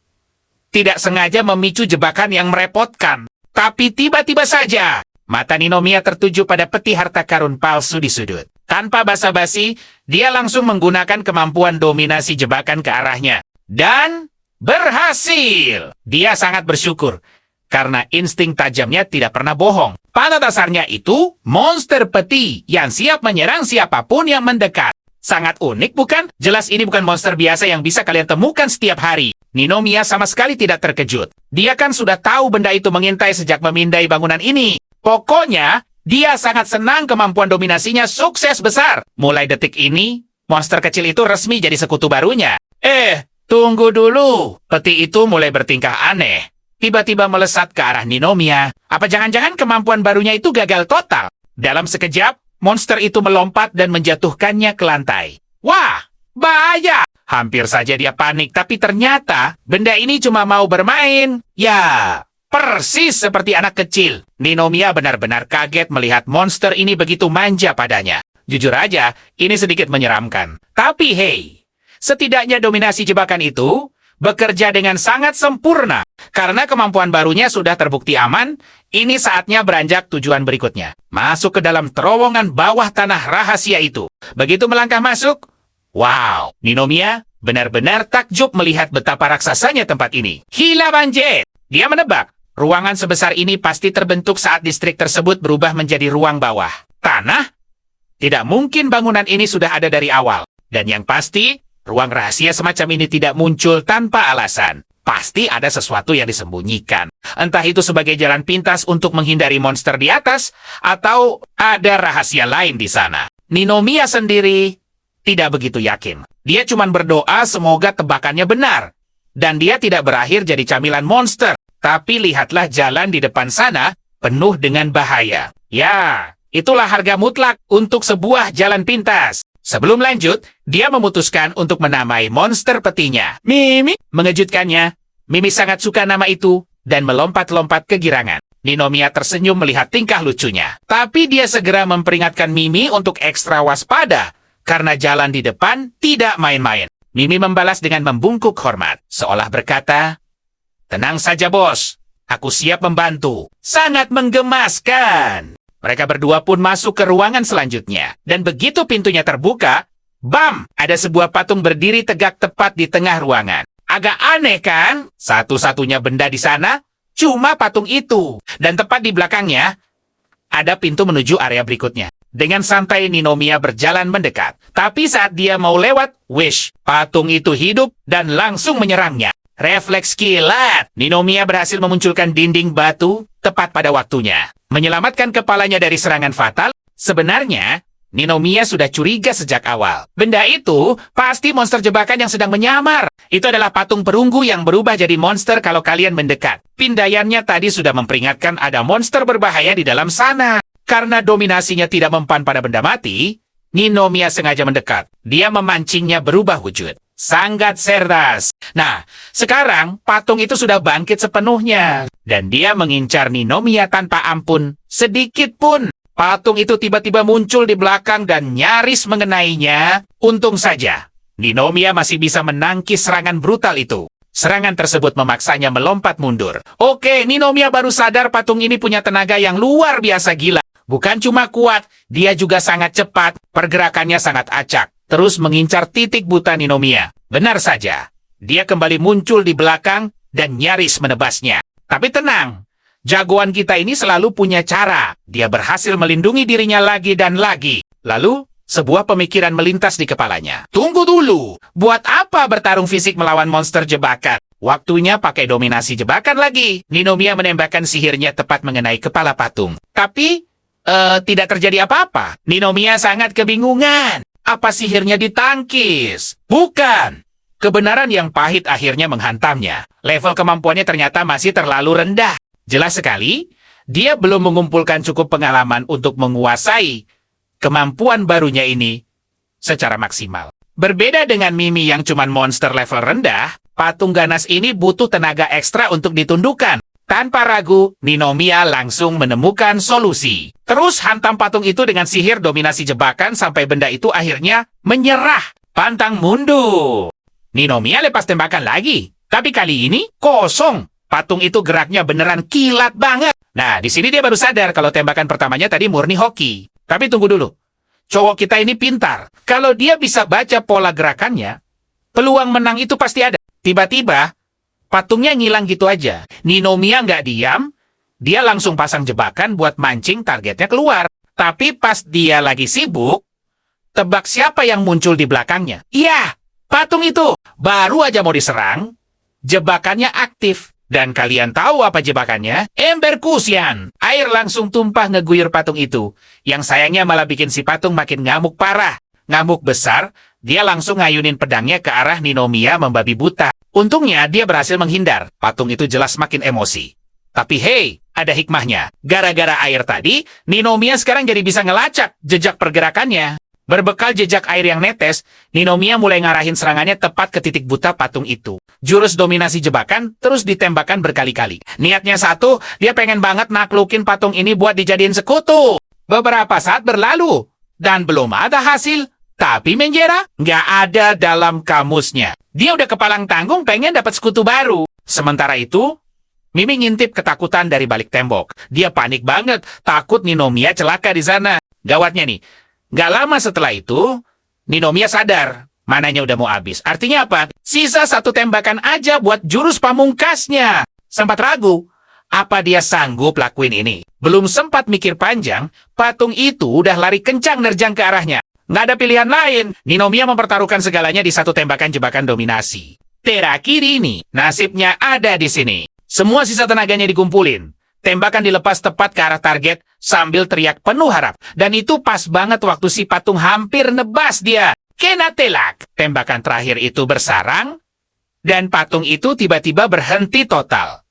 sengaja memicu jebakan yang merepotkan. Tapi tiba-tiba saja, mata Ninomiya tertuju pada peti harta karun palsu di sudut. Tanpa basa-basi, dia langsung menggunakan kemampuan dominasi jebakan ke arahnya. Dan berhasil! Dia sangat bersyukur, karena insting tajamnya tidak pernah bohong. Pada dasarnya itu, monster peti yang siap menyerang siapapun yang mendekat. Sangat unik bukan? Jelas ini bukan monster biasa yang bisa kalian temukan setiap hari. Ninomiya sama sekali tidak terkejut. Dia kan sudah tahu benda itu mengintai sejak memindai bangunan ini. Pokoknya, dia sangat senang kemampuan dominasinya sukses besar. Mulai detik ini, monster kecil itu resmi jadi sekutu barunya. Tunggu dulu. Peti itu mulai bertingkah aneh. Tiba-tiba melesat ke arah Ninomiya. Apa jangan-jangan kemampuan barunya itu gagal total? Dalam sekejap, monster itu melompat dan menjatuhkannya ke lantai. Wah, bahaya! Hampir saja dia panik, tapi ternyata benda ini cuma mau bermain. Ya, persis seperti anak kecil. Ninomiya benar-benar kaget melihat monster ini begitu manja padanya. Jujur aja, ini sedikit menyeramkan. Tapi hey, setidaknya dominasi jebakan itu bekerja dengan sangat sempurna. Karena kemampuan barunya sudah terbukti aman, ini saatnya beranjak tujuan berikutnya. Masuk ke dalam terowongan bawah tanah rahasia itu. Begitu melangkah masuk, wow, Ninomiya benar-benar takjub melihat betapa raksasanya tempat ini. Gila banjet! Dia menebak, ruangan sebesar ini pasti terbentuk saat distrik tersebut berubah menjadi ruang bawah tanah. Tidak mungkin bangunan ini sudah ada dari awal. Dan yang pasti, ruang rahasia semacam ini tidak muncul tanpa alasan. Pasti ada sesuatu yang disembunyikan. Entah itu sebagai jalan pintas untuk menghindari monster di atas, atau ada rahasia lain di sana. Ninomiya sendiri tidak begitu yakin. Dia cuma berdoa semoga tebakannya benar. Dan dia tidak berakhir jadi camilan monster. Tapi lihatlah jalan di depan sana penuh dengan bahaya. Ya, itulah harga mutlak untuk sebuah jalan pintas. Sebelum lanjut, dia memutuskan untuk menamai monster petinya Mimi. Mengejutkannya, Mimi sangat suka nama itu dan melompat-lompat kegirangan. Ninomiya tersenyum melihat tingkah lucunya. Tapi dia segera memperingatkan Mimi untuk ekstra waspada karena jalan di depan tidak main-main. Mimi membalas dengan membungkuk hormat, seolah berkata, "Tenang saja, bos. Aku siap membantu." Sangat menggemaskan. Mereka berdua pun masuk ke ruangan selanjutnya. Dan begitu pintunya terbuka, bam! Ada sebuah patung berdiri tegak tepat di tengah ruangan. Agak aneh kan? Satu-satunya benda di sana cuma patung itu. Dan tepat di belakangnya, ada pintu menuju area berikutnya. Dengan santai Ninomiya berjalan mendekat. Tapi saat dia mau lewat, wish, patung itu hidup dan langsung menyerangnya. Refleks kilat, Ninomiya berhasil memunculkan dinding batu tepat pada waktunya. Menyelamatkan kepalanya dari serangan fatal, sebenarnya Ninomiya sudah curiga sejak awal. Benda itu pasti monster jebakan yang sedang menyamar. Itu adalah patung perunggu yang berubah jadi monster kalau kalian mendekat. Pindaiannya tadi sudah memperingatkan ada monster berbahaya di dalam sana. Karena dominasinya tidak mempan pada benda mati, Ninomiya sengaja mendekat. Dia memancingnya berubah wujud. Sangat cerdas. Nah, sekarang patung itu sudah bangkit sepenuhnya. Dan dia mengincar Ninomiya tanpa ampun sedikit pun. Patung itu tiba-tiba muncul di belakang dan nyaris mengenainya. Untung saja, Ninomiya masih bisa menangkis serangan brutal itu. Serangan tersebut memaksanya melompat mundur. Oke, Ninomiya baru sadar patung ini punya tenaga yang luar biasa gila. Bukan cuma kuat, dia juga sangat cepat, pergerakannya sangat acak. Terus mengincar titik buta Ninomiya. Benar saja, dia kembali muncul di belakang dan nyaris menebasnya. Tapi tenang, jagoan kita ini selalu punya cara. Dia berhasil melindungi dirinya lagi dan lagi. Lalu, sebuah pemikiran melintas di kepalanya. Tunggu dulu, buat apa bertarung fisik melawan monster jebakan? Waktunya pakai dominasi jebakan lagi. Ninomiya menembakkan sihirnya tepat mengenai kepala patung. Tapi, tidak terjadi apa-apa. Ninomiya sangat kebingungan. Apa sihirnya ditangkis? Bukan. Kebenaran yang pahit akhirnya menghantamnya. Level kemampuannya ternyata masih terlalu rendah. Jelas sekali, dia belum mengumpulkan cukup pengalaman untuk menguasai kemampuan barunya ini secara maksimal. Berbeda dengan Mimi yang cuma monster level rendah, patung ganas ini butuh tenaga ekstra untuk ditundukkan. Tanpa ragu, Ninomiya langsung menemukan solusi. Terus hantam patung itu dengan sihir dominasi jebakan sampai benda itu akhirnya menyerah. Pantang mundur. Ninomiya lepas tembakan lagi. Tapi kali ini kosong. Patung itu geraknya beneran kilat banget. Nah, di sini dia baru sadar kalau tembakan pertamanya tadi murni hoki. Tapi tunggu dulu. Cowok kita ini pintar. Kalau dia bisa baca pola gerakannya, peluang menang itu pasti ada. Tiba-tiba, patungnya ngilang gitu aja. Ninomiya nggak diam, dia langsung pasang jebakan buat mancing targetnya keluar. Tapi pas dia lagi sibuk, tebak siapa yang muncul di belakangnya? Iya, patung itu. Baru aja mau diserang, jebakannya aktif. Dan kalian tahu apa jebakannya? Ember Kusian. Air langsung tumpah ngeguyur patung itu. Yang sayangnya malah bikin si patung makin ngamuk parah. Ngamuk besar, dia langsung ngayunin pedangnya ke arah Ninomiya membabi buta. Untungnya dia berhasil menghindar. Patung itu jelas makin emosi. Tapi hey, ada hikmahnya. Gara-gara air tadi, Ninomiya sekarang jadi bisa ngelacak jejak pergerakannya. Berbekal jejak air yang netes, Ninomiya mulai ngarahin serangannya tepat ke titik buta patung itu. Jurus dominasi jebakan terus ditembakkan berkali-kali. Niatnya satu, dia pengen banget naklukin patung ini buat dijadiin sekutu. Beberapa saat berlalu, dan belum ada hasil. Tapi Menjera nggak ada dalam kamusnya. Dia udah kepalang tanggung pengen dapat sekutu baru. Sementara itu, Mimi ngintip ketakutan dari balik tembok. Dia panik banget, takut Ninomiya celaka di sana. Gawatnya nih, nggak lama setelah itu, Ninomiya sadar, mananya udah mau habis. Artinya apa? Sisa satu tembakan aja buat jurus pamungkasnya. Sempat ragu, apa dia sanggup lakuin ini? Belum sempat mikir panjang, patung itu udah lari kencang nerjang ke arahnya. Nggak ada pilihan lain, Ninomiya mempertaruhkan segalanya di satu tembakan jebakan dominasi. Terakirini, nasibnya ada di sini. Semua sisa tenaganya dikumpulin. Tembakan dilepas tepat ke arah target sambil teriak penuh harap. Dan itu pas banget waktu si patung hampir nebas dia. Kena telak. Tembakan terakhir itu bersarang, dan patung itu tiba-tiba berhenti total.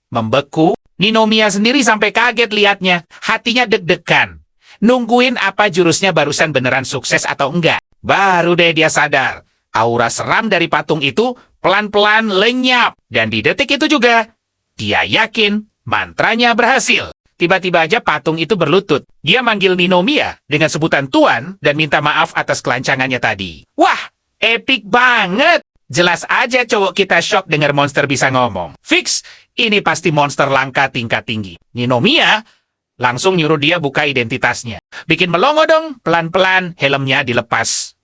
Membeku, Ninomiya sendiri sampai kaget liatnya. Hatinya deg-degan. Nungguin apa jurusnya barusan beneran sukses atau enggak. Baru deh dia sadar. Aura seram dari patung itu pelan-pelan lenyap. Dan di detik itu juga, dia yakin mantranya berhasil. Tiba-tiba aja patung itu berlutut. Dia manggil Ninomiya dengan sebutan Tuan dan minta maaf atas kelancangannya tadi. Wah, epic banget! Jelas aja cowok kita shock dengar monster bisa ngomong. Fix, ini pasti monster langka tingkat tinggi. Ninomiya langsung nyuruh dia buka identitasnya. Bikin melongo dong, pelan-pelan helmnya dilepas.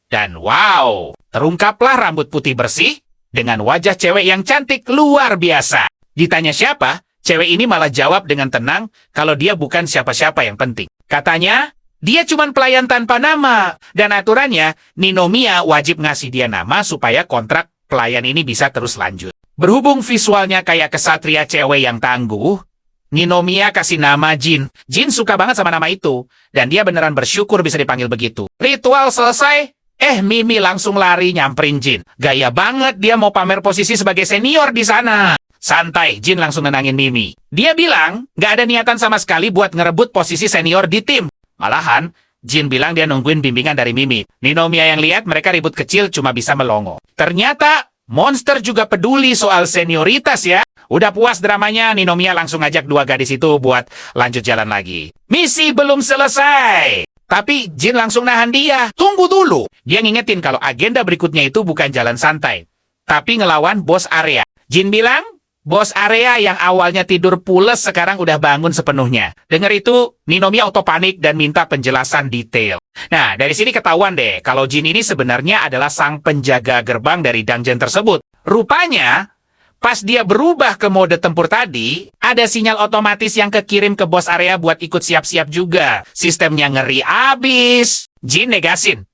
Dan wow, terungkaplah rambut putih bersih dengan wajah cewek yang cantik luar biasa. Ditanya siapa, cewek ini malah jawab dengan tenang kalau dia bukan siapa-siapa yang penting. Katanya, dia cuma pelayan tanpa nama. Dan aturannya, Ninomiya wajib ngasih dia nama supaya kontrak pelayan ini bisa terus lanjut. Berhubung visualnya kayak kesatria cewek yang tangguh, Ninomiya kasih nama Jin. Jin suka banget sama nama itu. Dan dia beneran bersyukur bisa dipanggil begitu. Ritual selesai. Mimi langsung lari nyamperin Jin. Gaya banget dia mau pamer posisi sebagai senior di sana. Santai, Jin langsung nenangin Mimi. Dia bilang, gak ada niatan sama sekali buat ngerebut posisi senior di tim. Malahan, Jin bilang dia nungguin bimbingan dari Mimi. Ninomiya yang lihat mereka ribut kecil cuma bisa melongo. Ternyata, monster juga peduli soal senioritas ya. Udah puas dramanya, Ninomiya langsung ngajak dua gadis itu buat lanjut jalan lagi. Misi belum selesai. Tapi Jin langsung nahan dia. Tunggu dulu. Dia ngingetin kalau agenda berikutnya itu bukan jalan santai, tapi ngelawan bos area. Jin bilang, bos area yang awalnya tidur pules sekarang udah bangun sepenuhnya. Dengar itu, Ninomiya auto panik dan minta penjelasan detail. Nah, dari sini ketahuan deh kalau Jin ini sebenarnya adalah sang penjaga gerbang dari dungeon tersebut. Rupanya, pas dia berubah ke mode tempur tadi, ada sinyal otomatis yang kekirim ke bos area buat ikut siap-siap juga. Sistemnya ngeri abis. Jin negasin.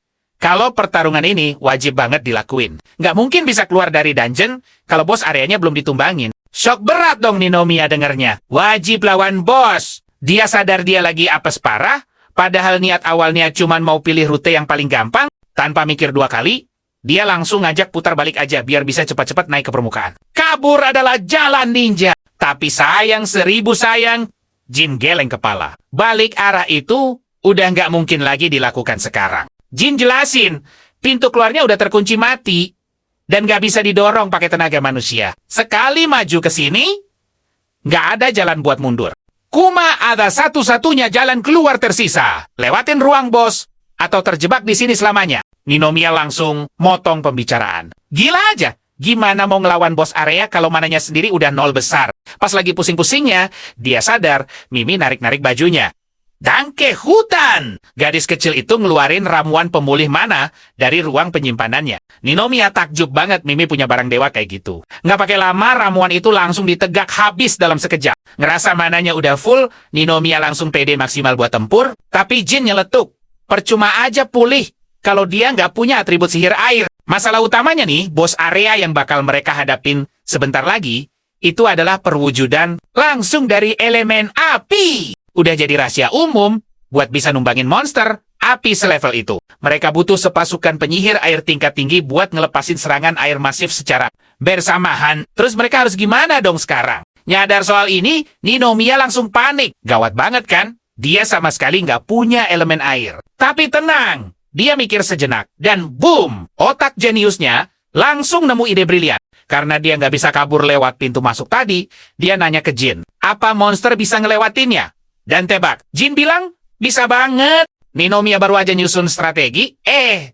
Kalau pertarungan ini wajib banget dilakuin. Nggak mungkin bisa keluar dari dungeon kalau bos areanya belum ditumbangin. Shock berat dong Ninomiya dengernya. Wajib lawan bos. Dia sadar dia lagi apes parah, padahal niat awalnya cuma mau pilih rute yang paling gampang. Tanpa mikir dua kali, dia langsung ngajak putar balik aja biar bisa cepat-cepat naik ke permukaan. Kabur adalah jalan ninja. Tapi sayang 1000 sayang, Jin geleng kepala. Balik arah itu udah nggak mungkin lagi dilakukan sekarang. Jin jelasin, pintu keluarnya udah terkunci mati dan nggak bisa didorong pakai tenaga manusia. Sekali maju ke sini, nggak ada jalan buat mundur. Kuma ada satu-satunya jalan keluar tersisa. Lewatin ruang bos atau terjebak di sini selamanya. Ninomiya langsung motong pembicaraan. Gila aja, gimana mau ngelawan bos area kalau mananya sendiri udah 0 besar. Pas lagi pusing-pusingnya, dia sadar Mimi narik-narik bajunya. Dangke hutan! Gadis kecil itu ngeluarin ramuan pemulih mana dari ruang penyimpanannya. Ninomiya takjub banget Mimi punya barang dewa kayak gitu. Nggak pakai lama, ramuan itu langsung ditegak habis dalam sekejap. Ngerasa mananya udah full, Ninomiya langsung pede maksimal buat tempur, tapi Jin nyeletuk. Percuma aja pulih kalau dia nggak punya atribut sihir air. Masalah utamanya nih, bos area yang bakal mereka hadapin sebentar lagi, itu adalah perwujudan langsung dari elemen api. Udah jadi rahasia umum, buat bisa numbangin monster, api selevel itu. Mereka butuh sepasukan penyihir air tingkat tinggi buat ngelepasin serangan air masif secara bersamaan. Terus mereka harus gimana dong sekarang? Nyadar soal ini, Ninomiya langsung panik. Gawat banget kan? Dia sama sekali nggak punya elemen air. Tapi tenang, dia mikir sejenak. Dan boom, otak jeniusnya langsung nemu ide brilian. Karena dia nggak bisa kabur lewat pintu masuk tadi, dia nanya ke Jin, apa monster bisa ngelewatinnya? Dan tebak, Jin bilang, bisa banget. Ninomiya baru aja nyusun strategi,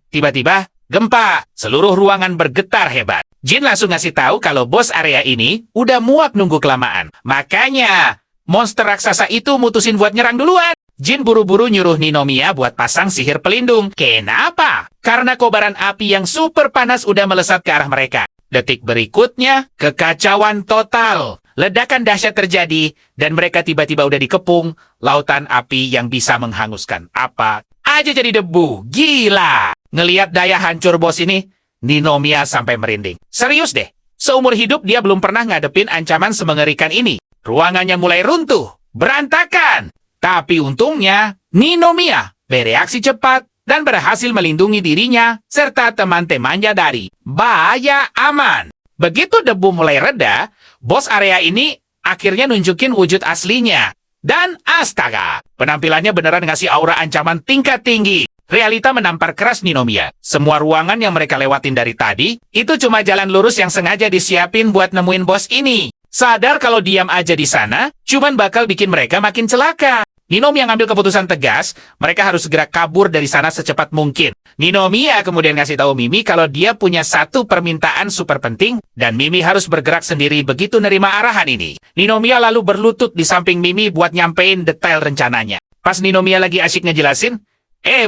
tiba-tiba gempa. Seluruh ruangan bergetar hebat. Jin langsung ngasih tahu kalau bos area ini udah muak nunggu kelamaan. Makanya, monster raksasa itu mutusin buat nyerang duluan. Jin buru-buru nyuruh Ninomiya buat pasang sihir pelindung. Kenapa? Karena kobaran api yang super panas udah melesat ke arah mereka. Detik berikutnya, kekacauan total. Ledakan dahsyat terjadi, dan mereka tiba-tiba udah dikepung lautan api yang bisa menghanguskan apa aja jadi debu. Gila! Ngeliat daya hancur bos ini, Ninomiya sampai merinding. Serius deh, seumur hidup dia belum pernah ngadepin ancaman semengerikan ini. Ruangannya mulai runtuh, berantakan. Tapi untungnya, Ninomiya bereaksi cepat dan berhasil melindungi dirinya serta teman-temannya dari bahaya aman. Begitu debu mulai reda, bos area ini akhirnya nunjukin wujud aslinya. Dan astaga, penampilannya beneran ngasih aura ancaman tingkat tinggi. Realita menampar keras Ninomiya. Semua ruangan yang mereka lewatin dari tadi, itu cuma jalan lurus yang sengaja disiapin buat nemuin bos ini. Sadar kalau diam aja di sana, cuman bakal bikin mereka makin celaka. Ninomiya ngambil keputusan tegas, mereka harus segera kabur dari sana secepat mungkin. Ninomiya kemudian ngasih tahu Mimi kalau dia punya satu permintaan super penting, dan Mimi harus bergerak sendiri begitu nerima arahan ini. Ninomiya lalu berlutut di samping Mimi buat nyampein detail rencananya. Pas Ninomiya lagi asyik ngejelasin,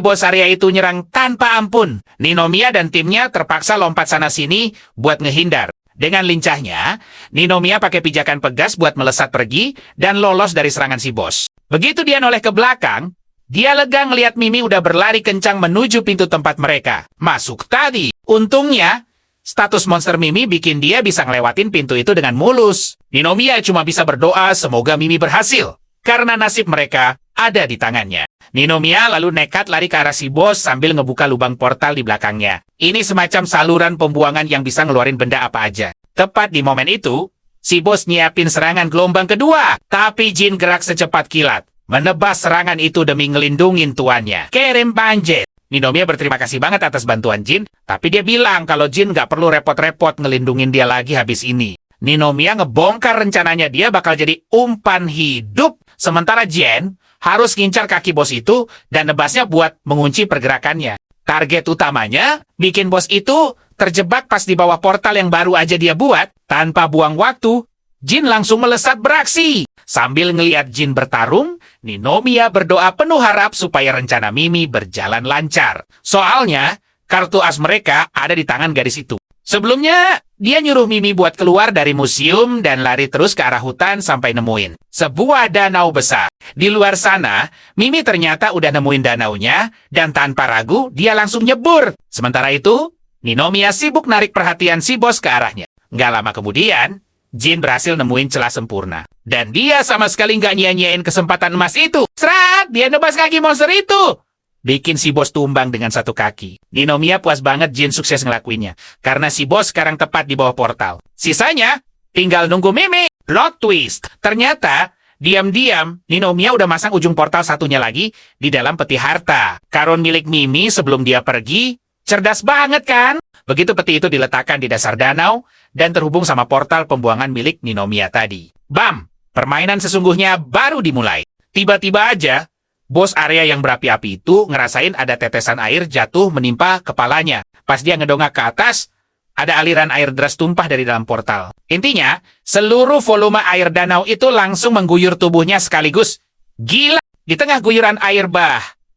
bos area itu nyerang tanpa ampun. Ninomiya dan timnya terpaksa lompat sana-sini buat ngehindar. Dengan lincahnya, Ninomiya pakai pijakan pegas buat melesat pergi dan lolos dari serangan si bos. Begitu dia noleh ke belakang, dia lega ngeliat Mimi udah berlari kencang menuju pintu tempat mereka. Masuk tadi. Untungnya, status monster Mimi bikin dia bisa ngelewatin pintu itu dengan mulus. Ninomiya cuma bisa berdoa semoga Mimi berhasil, karena nasib mereka ada di tangannya. Ninomiya lalu nekat lari ke arah si bos sambil ngebuka lubang portal di belakangnya. Ini semacam saluran pembuangan yang bisa ngeluarin benda apa aja. Tepat di momen itu, si bos nyiapin serangan gelombang kedua. Tapi Jin gerak secepat kilat, menebas serangan itu demi ngelindungin tuannya. Kerem Panjet. Ninomiya berterima kasih banget atas bantuan Jin, tapi dia bilang kalau Jin nggak perlu repot-repot ngelindungin dia lagi habis ini. Ninomiya ngebongkar rencananya dia bakal jadi umpan hidup, sementara Jin harus ngincar kaki bos itu dan nebasnya buat mengunci pergerakannya. Target utamanya, bikin bos itu terjebak pas di bawah portal yang baru aja dia buat. Tanpa buang waktu, Jin langsung melesat beraksi. Sambil ngeliat Jin bertarung, Ninomiya berdoa penuh harap supaya rencana Mimi berjalan lancar. Soalnya, kartu as mereka ada di tangan gadis itu. Sebelumnya, dia nyuruh Mimi buat keluar dari museum dan lari terus ke arah hutan sampai nemuin sebuah danau besar. Di luar sana, Mimi ternyata udah nemuin danaunya, dan tanpa ragu, dia langsung nyebur. Sementara itu, Ninomiya sibuk narik perhatian si bos ke arahnya. Nggak lama kemudian, Jin berhasil nemuin celah sempurna. Dan dia sama sekali nggak nyia-nyiain kesempatan emas itu. Serat, dia nebas kaki monster itu! Bikin si bos tumbang dengan satu kaki. Ninomiya puas banget Jin sukses ngelakuinnya, karena si bos sekarang tepat di bawah portal. Sisanya, tinggal nunggu Mimi. Plot twist. Ternyata, diam-diam, Ninomiya udah masang ujung portal satunya lagi di dalam peti harta. Karun milik Mimi sebelum dia pergi. Cerdas banget kan? Begitu peti itu diletakkan di dasar danau dan terhubung sama portal pembuangan milik Ninomiya tadi. Bam! Permainan sesungguhnya baru dimulai. Tiba-tiba aja, bos area yang berapi-api itu ngerasain ada tetesan air jatuh menimpa kepalanya. Pas dia ngedongak ke atas, ada aliran air deras tumpah dari dalam portal. Intinya, seluruh volume air danau itu langsung mengguyur tubuhnya sekaligus. Gila! Di tengah guyuran air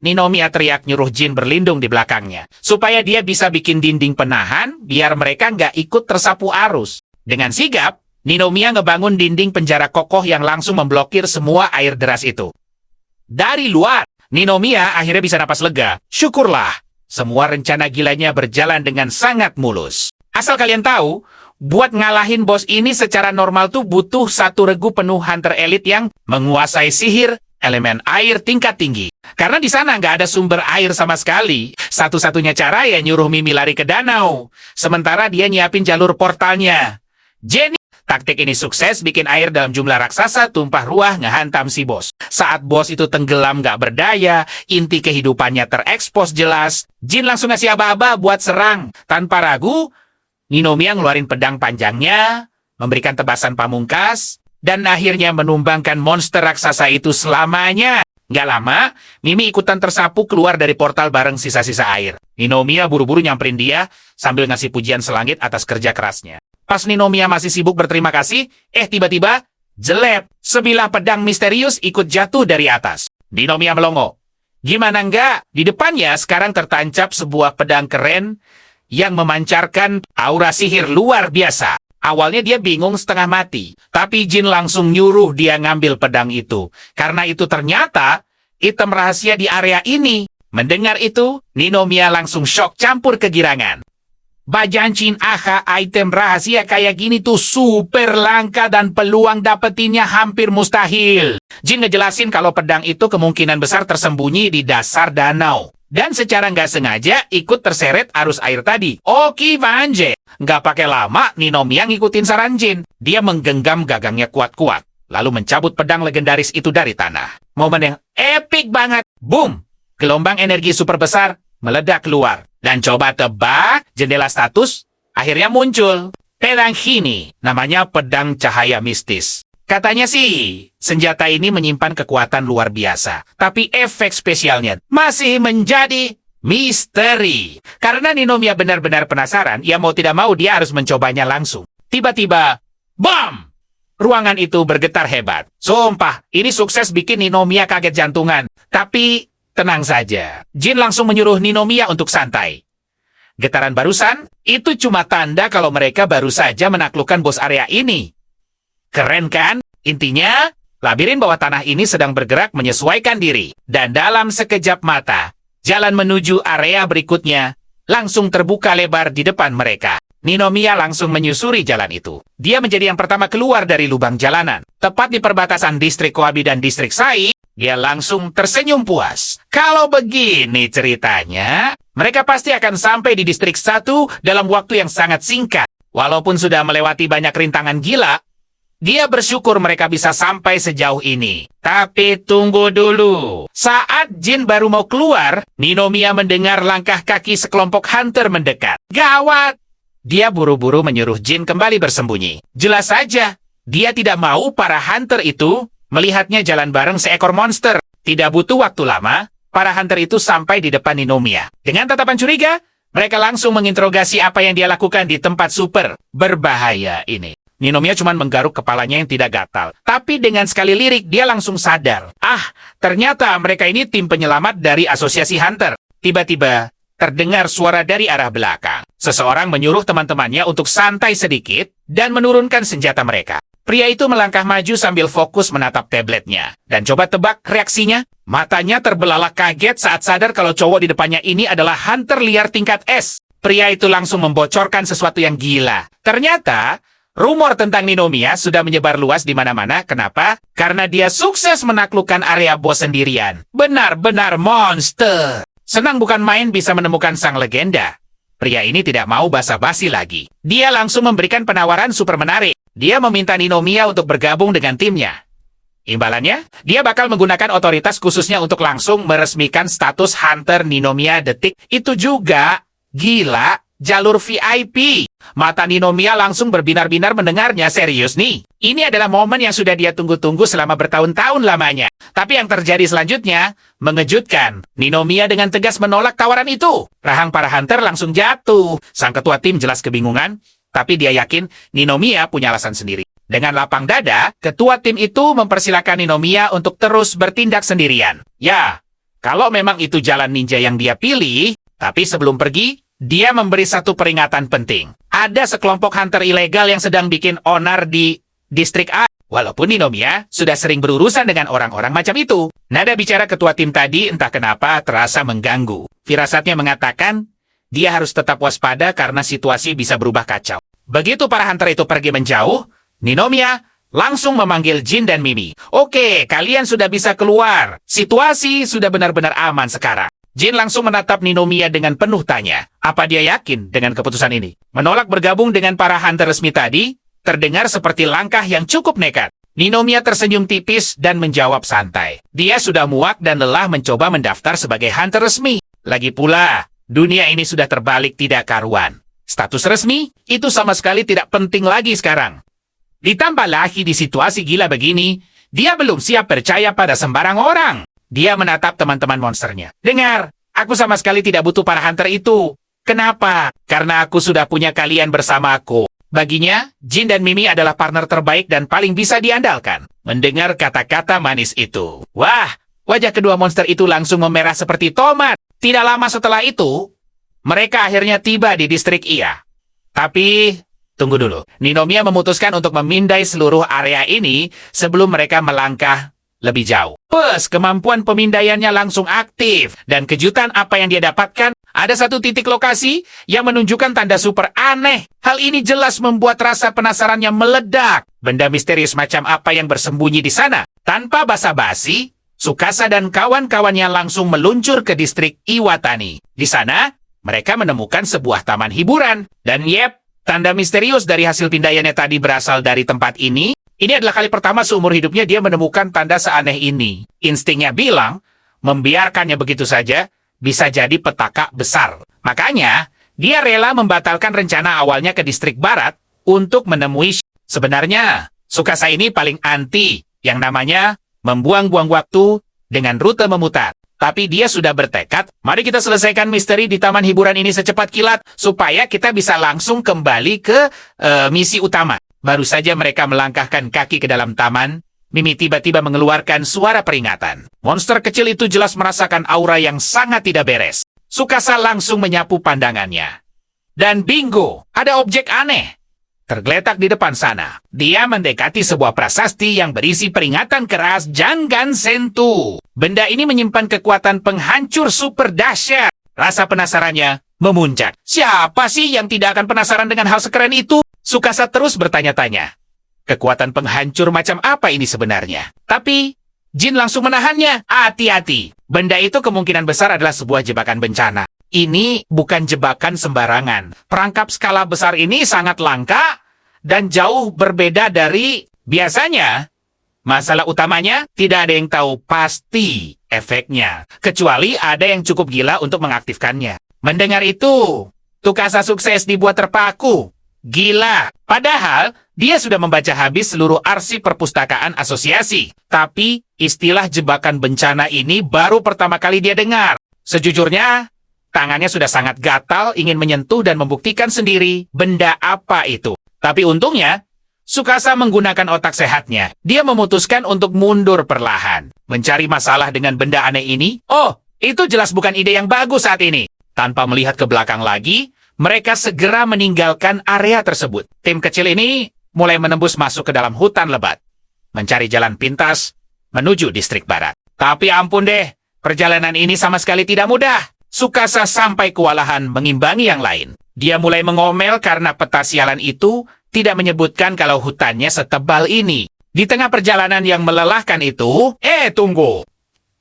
Ninomiya teriak nyuruh Jin berlindung di belakangnya, supaya dia bisa bikin dinding penahan biar mereka nggak ikut tersapu arus. Dengan sigap, Ninomiya ngebangun dinding penjara kokoh yang langsung memblokir semua air deras itu. Dari luar, Ninomiya akhirnya bisa napas lega. Syukurlah, semua rencana gilanya berjalan dengan sangat mulus. Asal kalian tahu, buat ngalahin bos ini secara normal tuh butuh satu regu penuh hunter elit yang menguasai sihir elemen air tingkat tinggi. Karena di sana nggak ada sumber air sama sekali. Satu-satunya cara ya nyuruh Mimi lari ke danau. Sementara dia nyiapin jalur portalnya. Jenny, taktik ini sukses bikin air dalam jumlah raksasa tumpah ruah ngehantam si bos. Saat bos itu tenggelam nggak berdaya, inti kehidupannya terekspos jelas, Jin langsung ngasih aba-aba buat serang. Tanpa ragu, Ninomiya ngeluarin pedang panjangnya, memberikan tebasan pamungkas, dan akhirnya menumbangkan monster raksasa itu selamanya. Nggak lama, Mimi ikutan tersapu keluar dari portal bareng sisa-sisa air. Ninomiya buru-buru nyamperin dia sambil ngasih pujian selangit atas kerja kerasnya. Pas Ninomiya masih sibuk berterima kasih, tiba-tiba, jelep, sebilah pedang misterius ikut jatuh dari atas. Ninomiya melongo. Gimana enggak? Di depannya sekarang tertancap sebuah pedang keren yang memancarkan aura sihir luar biasa. Awalnya dia bingung setengah mati, tapi Jin langsung nyuruh dia ngambil pedang itu. Karena itu ternyata item rahasia di area ini. Mendengar itu, Ninomiya langsung shock campur kegirangan. Bajancin aha item rahasia kayak gini tuh super langka dan peluang dapetinnya hampir mustahil. Jin ngejelasin kalau pedang itu kemungkinan besar tersembunyi di dasar danau. Dan secara nggak sengaja ikut terseret arus air tadi. Oke Vanje. Nggak pakai lama, Ninomiya ngikutin saran Jin. Dia menggenggam gagangnya kuat-kuat. Lalu mencabut pedang legendaris itu dari tanah. Momen yang epic banget. Boom! Gelombang energi super besar meledak keluar. Dan coba tebak, jendela status akhirnya muncul. Pedang ini namanya pedang cahaya mistis. Katanya sih, senjata ini menyimpan kekuatan luar biasa. Tapi efek spesialnya masih menjadi misteri. Karena Ninomiya benar-benar penasaran, ya mau tidak mau dia harus mencobanya langsung. Tiba-tiba, BAM! Ruangan itu bergetar hebat. Sumpah, ini sukses bikin Ninomiya kaget jantungan. Tapi tenang saja, Jin langsung menyuruh Ninomiya untuk santai. Getaran barusan, itu cuma tanda kalau mereka baru saja menaklukkan bos area ini. Keren kan? Intinya, labirin bawah tanah ini sedang bergerak menyesuaikan diri. Dan dalam sekejap mata, jalan menuju area berikutnya langsung terbuka lebar di depan mereka. Ninomiya langsung menyusuri jalan itu. Dia menjadi yang pertama keluar dari lubang jalanan. Tepat di perbatasan distrik Koabi dan distrik Sai, dia langsung tersenyum puas. Kalau begini ceritanya, mereka pasti akan sampai di distrik 1 dalam waktu yang sangat singkat. Walaupun sudah melewati banyak rintangan gila, dia bersyukur mereka bisa sampai sejauh ini. Tapi tunggu dulu. Saat Jin baru mau keluar, Ninomiya mendengar langkah kaki sekelompok hunter mendekat. Gawat! Dia buru-buru menyuruh Jin kembali bersembunyi. Jelas saja, dia tidak mau para hunter itu melihatnya jalan bareng seekor monster. Tidak butuh waktu lama, para hunter itu sampai di depan Ninomiya. Dengan tatapan curiga, mereka langsung menginterogasi apa yang dia lakukan di tempat super berbahaya ini. Ninomiya cuma menggaruk kepalanya yang tidak gatal. Tapi dengan sekali lirik, dia langsung sadar. Ternyata mereka ini tim penyelamat dari asosiasi hunter. Tiba-tiba, terdengar suara dari arah belakang. Seseorang menyuruh teman-temannya untuk santai sedikit dan menurunkan senjata mereka. Pria itu melangkah maju sambil fokus menatap tabletnya. Dan coba tebak reaksinya. Matanya terbelalak kaget saat sadar kalau cowok di depannya ini adalah hunter liar tingkat S. Pria itu langsung membocorkan sesuatu yang gila. Ternyata, rumor tentang Ninomiya sudah menyebar luas di mana-mana. Kenapa? Karena dia sukses menaklukkan area bos sendirian. Benar-benar monster. Senang bukan main bisa menemukan sang legenda. Pria ini tidak mau basa-basi lagi. Dia langsung memberikan penawaran super menarik. Dia meminta Ninomiya untuk bergabung dengan timnya. Imbalannya, dia bakal menggunakan otoritas khususnya untuk langsung meresmikan status Hunter Ninomiya Detik. Itu juga, gila, jalur VIP. Mata Ninomiya langsung berbinar-binar mendengarnya. Serius nih. Ini adalah momen yang sudah dia tunggu-tunggu selama bertahun-tahun lamanya. Tapi yang terjadi selanjutnya, mengejutkan. Ninomiya dengan tegas menolak tawaran itu. Rahang para hunter langsung jatuh. Sang ketua tim jelas kebingungan. Tapi dia yakin Ninomiya punya alasan sendiri. Dengan lapang dada, ketua tim itu mempersilakan Ninomiya untuk terus bertindak sendirian. Ya, kalau memang itu jalan ninja yang dia pilih, tapi sebelum pergi, dia memberi satu peringatan penting. Ada sekelompok hunter ilegal yang sedang bikin onar di distrik A. Walaupun Ninomiya sudah sering berurusan dengan orang-orang macam itu. Nada bicara ketua tim tadi entah kenapa terasa mengganggu. Firasatnya mengatakan, dia harus tetap waspada karena situasi bisa berubah kacau. Begitu para hunter itu pergi menjauh, Ninomiya langsung memanggil Jin dan Mimi. Oke, kalian sudah bisa keluar. Situasi sudah benar-benar aman sekarang. Jin langsung menatap Ninomiya dengan penuh tanya. Apa dia yakin dengan keputusan ini? Menolak bergabung dengan para hunter resmi tadi, terdengar seperti langkah yang cukup nekat. Ninomiya tersenyum tipis dan menjawab santai. Dia sudah muak dan lelah mencoba mendaftar sebagai hunter resmi. Lagi pula, dunia ini sudah terbalik tidak karuan. Status resmi, itu sama sekali tidak penting lagi sekarang. Ditambah lagi di situasi gila begini, dia belum siap percaya pada sembarang orang. Dia menatap teman-teman monsternya. Dengar, aku sama sekali tidak butuh para hunter itu. Kenapa? Karena aku sudah punya kalian bersamaku. Baginya, Jin dan Mimi adalah partner terbaik dan paling bisa diandalkan. Mendengar kata-kata manis itu. Wah, wajah kedua monster itu langsung memerah seperti tomat. Tidak lama setelah itu, mereka akhirnya tiba di distrik Ia. Tapi, tunggu dulu. Ninomiya memutuskan untuk memindai seluruh area ini sebelum mereka melangkah lebih jauh. Kemampuan pemindaiannya langsung aktif. Dan kejutan apa yang dia dapatkan Ada satu titik lokasi yang menunjukkan tanda super aneh. Hal ini jelas membuat rasa penasarannya meledak. Benda misterius macam apa yang bersembunyi di sana? Tanpa basa-basi, Tsukasa dan kawan-kawannya langsung meluncur ke distrik Iwatani. Di sana, mereka menemukan sebuah taman hiburan. Dan tanda misterius dari hasil pindaiannya tadi berasal dari tempat ini. Ini adalah kali pertama seumur hidupnya dia menemukan tanda seaneh ini. Instingnya bilang, membiarkannya begitu saja bisa jadi petaka besar. Makanya, dia rela membatalkan rencana awalnya ke distrik barat untuk menemui. Sebenarnya, Tsukasa ini paling anti yang namanya membuang-buang waktu dengan rute memutar. Tapi dia sudah bertekad, mari kita selesaikan misteri di taman hiburan ini secepat kilat, supaya kita bisa langsung kembali ke misi utama. Baru saja mereka melangkahkan kaki ke dalam taman, Mimi tiba-tiba mengeluarkan suara peringatan. Monster kecil itu jelas merasakan aura yang sangat tidak beres. Tsukasa langsung menyapu pandangannya. Dan bingo, ada objek aneh tergeletak di depan sana. Dia mendekati sebuah prasasti yang berisi peringatan keras Jangan Sentuh. Benda ini menyimpan kekuatan penghancur super dahsyat. Rasa penasarannya memuncak. Siapa sih yang tidak akan penasaran dengan hal sekeren itu? Tsukasa terus bertanya-tanya. Kekuatan penghancur macam apa ini sebenarnya? Tapi, Jin langsung menahannya. Hati-hati. Benda itu kemungkinan besar adalah sebuah jebakan bencana. Ini bukan jebakan sembarangan. Perangkap skala besar ini sangat langka dan jauh berbeda dari biasanya. Masalah utamanya, tidak ada yang tahu pasti efeknya. Kecuali ada yang cukup gila untuk mengaktifkannya. Mendengar itu, Tsukasa sukses dibuat terpaku. Gila. Padahal, dia sudah membaca habis seluruh arsip perpustakaan asosiasi. Tapi, istilah jebakan bencana ini baru pertama kali dia dengar. Sejujurnya, tangannya sudah sangat gatal ingin menyentuh dan membuktikan sendiri benda apa itu. Tapi untungnya, Tsukasa menggunakan otak sehatnya. Dia memutuskan untuk mundur perlahan. Mencari masalah dengan benda aneh ini? Oh, itu jelas bukan ide yang bagus saat ini. Tanpa melihat ke belakang lagi, mereka segera meninggalkan area tersebut. Tim kecil ini mulai menembus masuk ke dalam hutan lebat, mencari jalan pintas menuju distrik barat. Tapi ampun deh, perjalanan ini sama sekali tidak mudah. Tsukasa sampai kewalahan mengimbangi yang lain. Dia mulai mengomel karena peta sialan itu tidak menyebutkan kalau hutannya setebal ini. Di tengah perjalanan yang melelahkan itu, tunggu.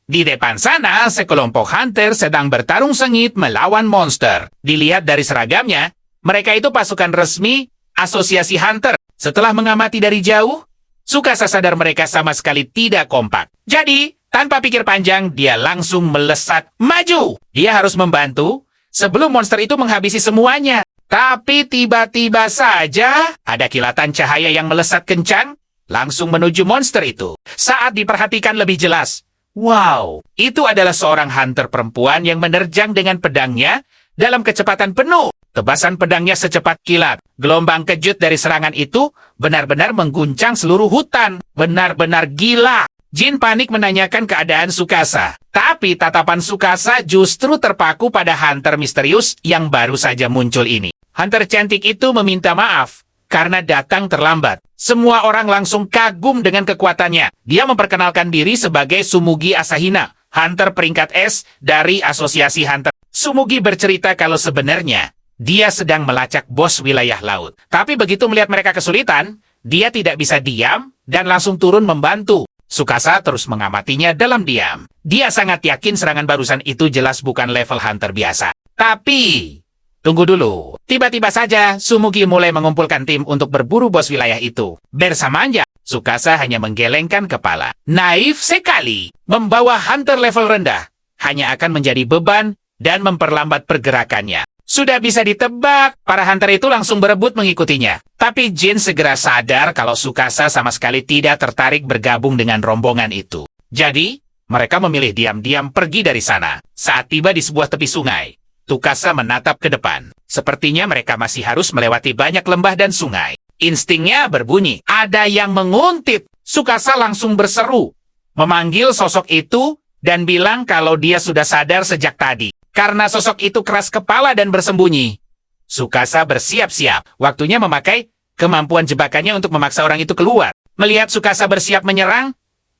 Di depan sana, sekelompok hunter sedang bertarung sengit melawan monster. Dilihat dari seragamnya, mereka itu pasukan resmi Asosiasi Hunter. Setelah mengamati dari jauh, Tsukasa sadar mereka sama sekali tidak kompak. Jadi, tanpa pikir panjang, dia langsung melesat maju. Dia harus membantu sebelum monster itu menghabisi semuanya. Tapi tiba-tiba saja, ada kilatan cahaya yang melesat kencang, langsung menuju monster itu. Saat diperhatikan lebih jelas, wow, itu adalah seorang hunter perempuan yang menerjang dengan pedangnya dalam kecepatan penuh. Tebasan pedangnya secepat kilat. Gelombang kejut dari serangan itu benar-benar mengguncang seluruh hutan. Benar-benar gila. Jin panik menanyakan keadaan Tsukasa. Tapi tatapan Tsukasa justru terpaku pada hunter misterius yang baru saja muncul ini. Hunter cantik itu meminta maaf karena datang terlambat. Semua orang langsung kagum dengan kekuatannya. Dia memperkenalkan diri sebagai Tsumugi Asahina, hunter peringkat S dari Asosiasi Hunter. Tsumugi bercerita kalau sebenarnya dia sedang melacak bos wilayah laut. Tapi begitu melihat mereka kesulitan, dia tidak bisa diam dan langsung turun membantu. Tsukasa terus mengamatinya dalam diam. Dia sangat yakin serangan barusan itu jelas bukan level hunter biasa. Tapi, tunggu dulu. Tiba-tiba saja, Tsumugi mulai mengumpulkan tim untuk berburu bos wilayah itu. Bersamanya, Tsukasa hanya menggelengkan kepala. Naif sekali. Membawa hunter level rendah hanya akan menjadi beban dan memperlambat pergerakannya. Sudah bisa ditebak, para hunter itu langsung berebut mengikutinya. Tapi Jin segera sadar kalau Tsukasa sama sekali tidak tertarik bergabung dengan rombongan itu. Jadi, mereka memilih diam-diam pergi dari sana. Saat tiba di sebuah tepi sungai, Tsukasa menatap ke depan. Sepertinya mereka masih harus melewati banyak lembah dan sungai. Instingnya berbunyi, ada yang menguntit. Tsukasa langsung berseru, memanggil sosok itu dan bilang kalau dia sudah sadar sejak tadi. Karena sosok itu keras kepala dan bersembunyi. Tsukasa bersiap-siap. Waktunya memakai kemampuan jebakannya untuk memaksa orang itu keluar. Melihat Tsukasa bersiap menyerang,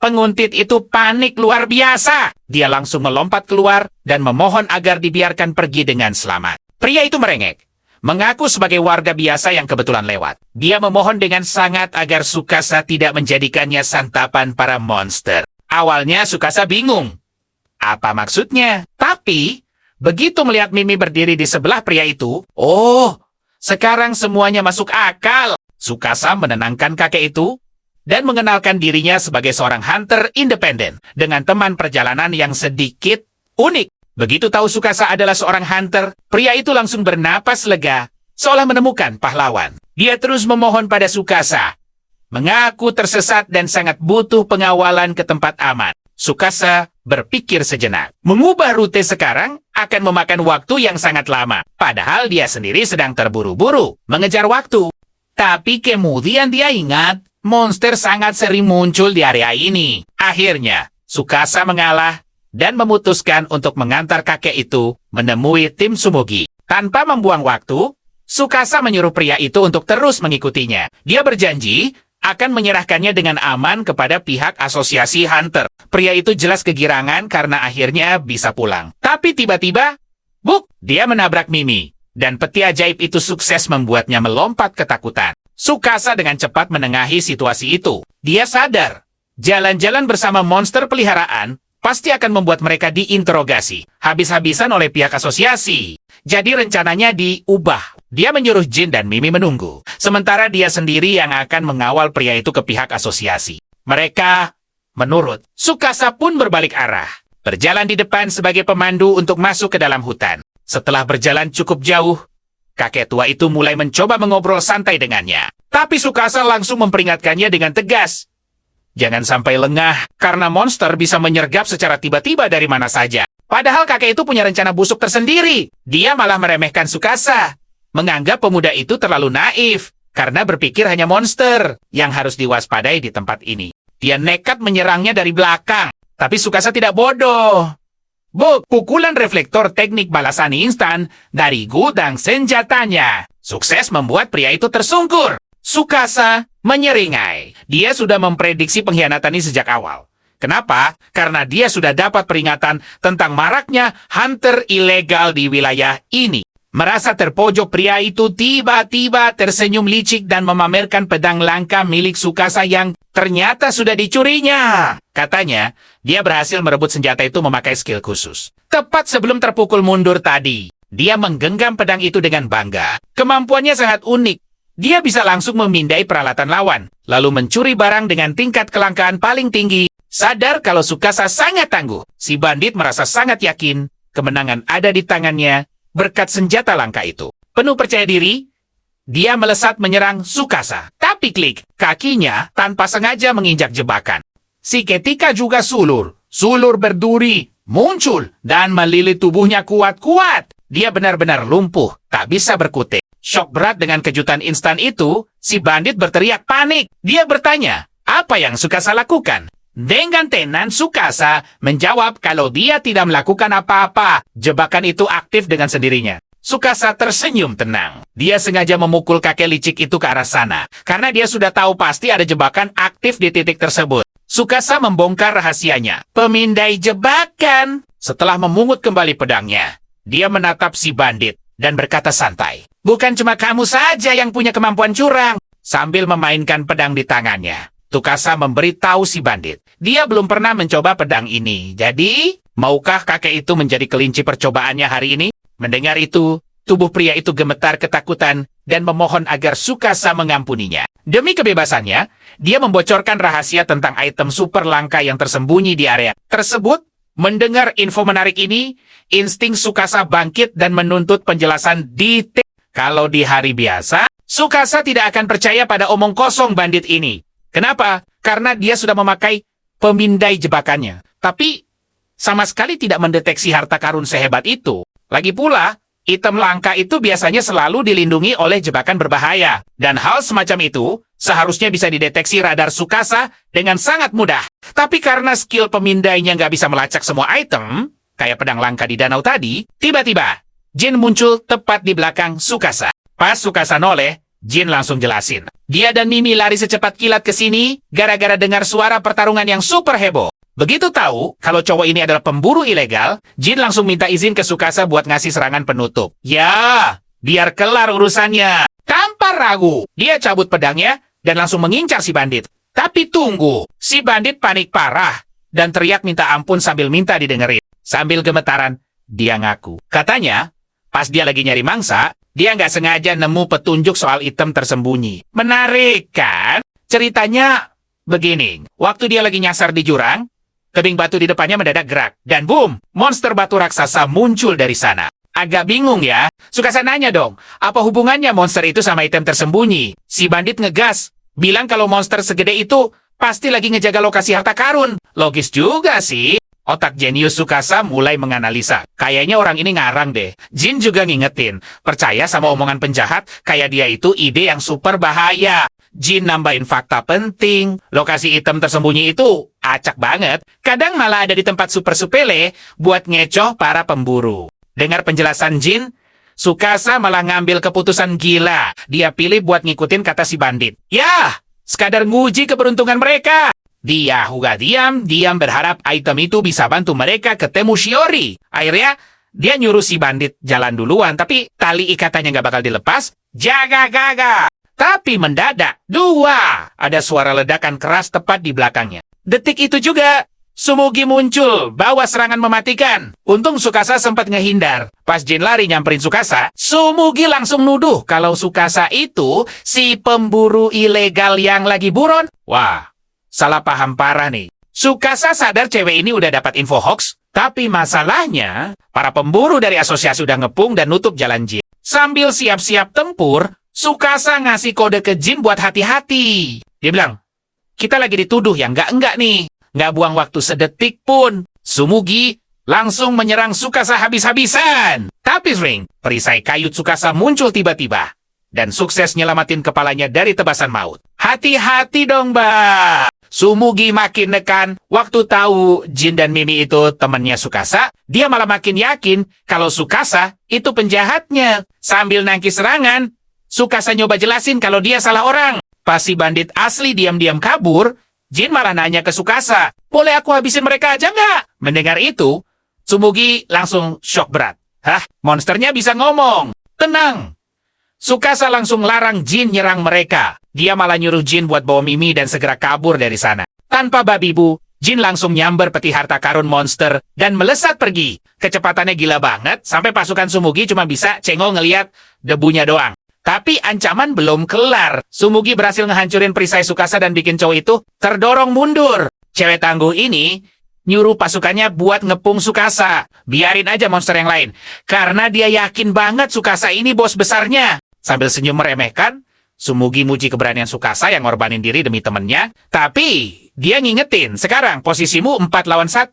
Penguntit itu panik luar biasa. Dia langsung melompat keluar dan memohon agar dibiarkan pergi dengan selamat. Pria itu merengek, mengaku sebagai warga biasa yang kebetulan lewat. Dia memohon dengan sangat agar Tsukasa tidak menjadikannya santapan para monster. Awalnya Tsukasa bingung. Apa maksudnya? Tapi, begitu melihat Mimi berdiri di sebelah pria itu, oh, sekarang semuanya masuk akal. Tsukasa menenangkan kakek itu dan mengenalkan dirinya sebagai seorang hunter independen dengan teman perjalanan yang sedikit unik. Begitu tahu Tsukasa adalah seorang hunter, pria itu langsung bernapas lega, seolah menemukan pahlawan. Dia terus memohon pada Tsukasa, mengaku tersesat dan sangat butuh pengawalan ke tempat aman. Tsukasa berpikir sejenak. Mengubah rute sekarang akan memakan waktu yang sangat lama, padahal dia sendiri sedang terburu-buru mengejar waktu. Tapi kemudian dia ingat, monster sangat sering muncul di area ini. Akhirnya, Tsukasa mengalah dan memutuskan untuk mengantar kakek itu menemui tim Tsumugi. Tanpa membuang waktu, Tsukasa menyuruh pria itu untuk terus mengikutinya. Dia berjanji akan menyerahkannya dengan aman kepada pihak asosiasi hunter. Pria itu jelas kegirangan karena akhirnya bisa pulang. Tapi tiba-tiba, buk, dia menabrak Mimi. Dan peti ajaib itu sukses membuatnya melompat ketakutan. Tsukasa dengan cepat menengahi situasi itu. Dia sadar, jalan-jalan bersama monster peliharaan pasti akan membuat mereka diinterogasi habis-habisan oleh pihak asosiasi. Jadi rencananya diubah. Dia menyuruh Jin dan Mimi menunggu, sementara dia sendiri yang akan mengawal pria itu ke pihak asosiasi. Mereka menurut. Tsukasa pun berbalik arah, berjalan di depan sebagai pemandu untuk masuk ke dalam hutan. Setelah berjalan cukup jauh, kakek tua itu mulai mencoba mengobrol santai dengannya. Tapi Tsukasa langsung memperingatkannya dengan tegas. Jangan sampai lengah, karena monster bisa menyergap secara tiba-tiba dari mana saja. Padahal kakek itu punya rencana busuk tersendiri. Dia malah meremehkan Tsukasa, menganggap pemuda itu terlalu naif, karena berpikir hanya monster yang harus diwaspadai di tempat ini. Dia nekat menyerangnya dari belakang, tapi Tsukasa tidak bodoh. Pukulan reflektor teknik balasan instan dari gudang senjatanya sukses membuat pria itu tersungkur. Tsukasa menyeringai. Dia sudah memprediksi pengkhianatan ini sejak awal. Kenapa? Karena dia sudah dapat peringatan tentang maraknya hunter ilegal di wilayah ini. Merasa terpojok, pria itu tiba-tiba tersenyum licik dan memamerkan pedang langka milik Tsukasa yang ternyata sudah dicurinya. Katanya, dia berhasil merebut senjata itu memakai skill khusus. Tepat sebelum terpukul mundur tadi, dia menggenggam pedang itu dengan bangga. Kemampuannya sangat unik. Dia bisa langsung memindai peralatan lawan, lalu mencuri barang dengan tingkat kelangkaan paling tinggi. Sadar kalau Tsukasa sangat tangguh, si bandit merasa sangat yakin kemenangan ada di tangannya berkat senjata langka itu. Penuh percaya diri, dia melesat menyerang Tsukasa. Tapi klik, kakinya tanpa sengaja menginjak jebakan. Si ketika juga sulur berduri, muncul, dan melilit tubuhnya kuat-kuat. Dia benar-benar lumpuh, tak bisa berkutik. Syok berat dengan kejutan instan itu, si bandit berteriak panik. Dia bertanya, apa yang Tsukasa lakukan? Dengan tenan Tsukasa menjawab kalau dia tidak melakukan apa-apa. Jebakan itu aktif dengan sendirinya. Tsukasa tersenyum tenang. Dia sengaja memukul kakek licik itu ke arah sana, karena dia sudah tahu pasti ada jebakan aktif di titik tersebut. Tsukasa membongkar rahasianya. Pemindai jebakan. Setelah memungut kembali pedangnya, dia menatap si bandit dan berkata santai, bukan cuma kamu saja yang punya kemampuan curang. Sambil memainkan pedang di tangannya, Tsukasa memberitahu si bandit, dia belum pernah mencoba pedang ini. Jadi, maukah kakek itu menjadi kelinci percobaannya hari ini? Mendengar itu, tubuh pria itu gemetar ketakutan dan memohon agar Tsukasa mengampuninya. Demi kebebasannya, dia membocorkan rahasia tentang item super langka yang tersembunyi di area tersebut. Mendengar info menarik ini, insting Tsukasa bangkit dan menuntut penjelasan detail. Kalau di hari biasa, Tsukasa tidak akan percaya pada omong kosong bandit ini. Kenapa? Karena dia sudah memakai pemindai jebakannya. Tapi, sama sekali tidak mendeteksi harta karun sehebat itu. Lagi pula, item langka itu biasanya selalu dilindungi oleh jebakan berbahaya. Dan hal semacam itu, seharusnya bisa dideteksi radar Tsukasa dengan sangat mudah. Tapi karena skill pemindainya nggak bisa melacak semua item, kayak pedang langka di danau tadi, tiba-tiba, Jin muncul tepat di belakang Tsukasa. Pas Tsukasa noleh, Jin langsung jelasin. Dia dan Mimi lari secepat kilat ke sini gara-gara dengar suara pertarungan yang super heboh. Begitu tahu kalau cowok ini adalah pemburu ilegal, Jin langsung minta izin ke Tsukasa buat ngasih serangan penutup. Ya, biar kelar urusannya. Tanpa ragu, dia cabut pedangnya dan langsung mengincar si bandit. Tapi tunggu, si bandit panik parah dan teriak minta ampun sambil minta didengerin. Sambil gemetaran, dia ngaku. Katanya, pas dia lagi nyari mangsa, dia nggak sengaja nemu petunjuk soal item tersembunyi. Menarik, kan? Ceritanya begini. Waktu dia lagi nyasar di jurang, tebing batu di depannya mendadak gerak. Dan boom, monster batu raksasa muncul dari sana. Agak bingung ya. Tsukasa nanya dong, apa hubungannya monster itu sama item tersembunyi? Si bandit ngegas, bilang kalau monster segede itu pasti lagi ngejaga lokasi harta karun. Logis juga sih. Otak jenius Tsukasa mulai menganalisa. Kayaknya orang ini ngarang deh. Jin juga ngingetin. Percaya sama omongan penjahat, kayak dia itu ide yang super bahaya. Jin nambahin fakta penting. Lokasi item tersembunyi itu acak banget. Kadang malah ada di tempat super sepele buat ngecoh para pemburu. Dengar penjelasan Jin, Tsukasa malah ngambil keputusan gila. Dia pilih buat ngikutin kata si bandit. Yah, sekadar nguji keberuntungan mereka. Dia juga diam berharap item itu bisa bantu mereka ketemu Shiori. Akhirnya, dia nyuruh si bandit jalan duluan, tapi tali ikatannya nggak bakal dilepas. Jaga-gaga. Tapi mendadak, ada suara ledakan keras tepat di belakangnya. Detik itu juga, Tsumugi muncul, bawa serangan mematikan. Untung Tsukasa sempat ngehindar. Pas Jin lari nyamperin Tsukasa, Tsumugi langsung nuduh kalau Tsukasa itu si pemburu ilegal yang lagi buron. Wah, salah paham parah nih. Tsukasa sadar cewek ini udah dapat info hoax, tapi masalahnya, para pemburu dari asosiasi udah ngepung dan nutup jalan Jin. Sambil siap-siap tempur, Tsukasa ngasih kode ke Jin buat hati-hati. Dia bilang, kita lagi dituduh ya enggak nih. Nggak buang waktu sedetik pun. Tsumugi langsung menyerang Tsukasa habis-habisan. Tapi sering, perisai kayu Tsukasa muncul tiba-tiba. Dan sukses nyelamatin kepalanya dari tebasan maut. Hati-hati dong, Mbak. Tsumugi makin nekan. Waktu tahu Jin dan Mimi itu temannya Tsukasa, dia malah makin yakin kalau Tsukasa itu penjahatnya. Sambil nangkis serangan, Tsukasa nyoba jelasin kalau dia salah orang. Pas si bandit asli diam-diam kabur, Jin malah nanya ke Tsukasa, boleh aku habisin mereka aja nggak? Mendengar itu, Tsumugi langsung shock berat. Hah, monsternya bisa ngomong. Tenang. Tsukasa langsung larang Jin nyerang mereka. Dia malah nyuruh Jin buat bawa Mimi dan segera kabur dari sana. Tanpa babi bu, Jin langsung nyamber peti harta karun monster dan melesat pergi. Kecepatannya gila banget, sampai pasukan Tsumugi cuma bisa cengol ngeliat debunya doang. Tapi ancaman belum kelar. Tsumugi berhasil ngehancurin perisai Tsukasa dan bikin cowok itu terdorong mundur. Cewek tangguh ini nyuruh pasukannya buat ngepung Tsukasa. Biarin aja monster yang lain. Karena dia yakin banget Tsukasa ini bos besarnya. Sambil senyum meremehkan, Tsumugi muji keberanian Tsukasa yang ngorbanin diri demi temennya. Tapi dia ngingetin, sekarang posisimu 4 lawan 1.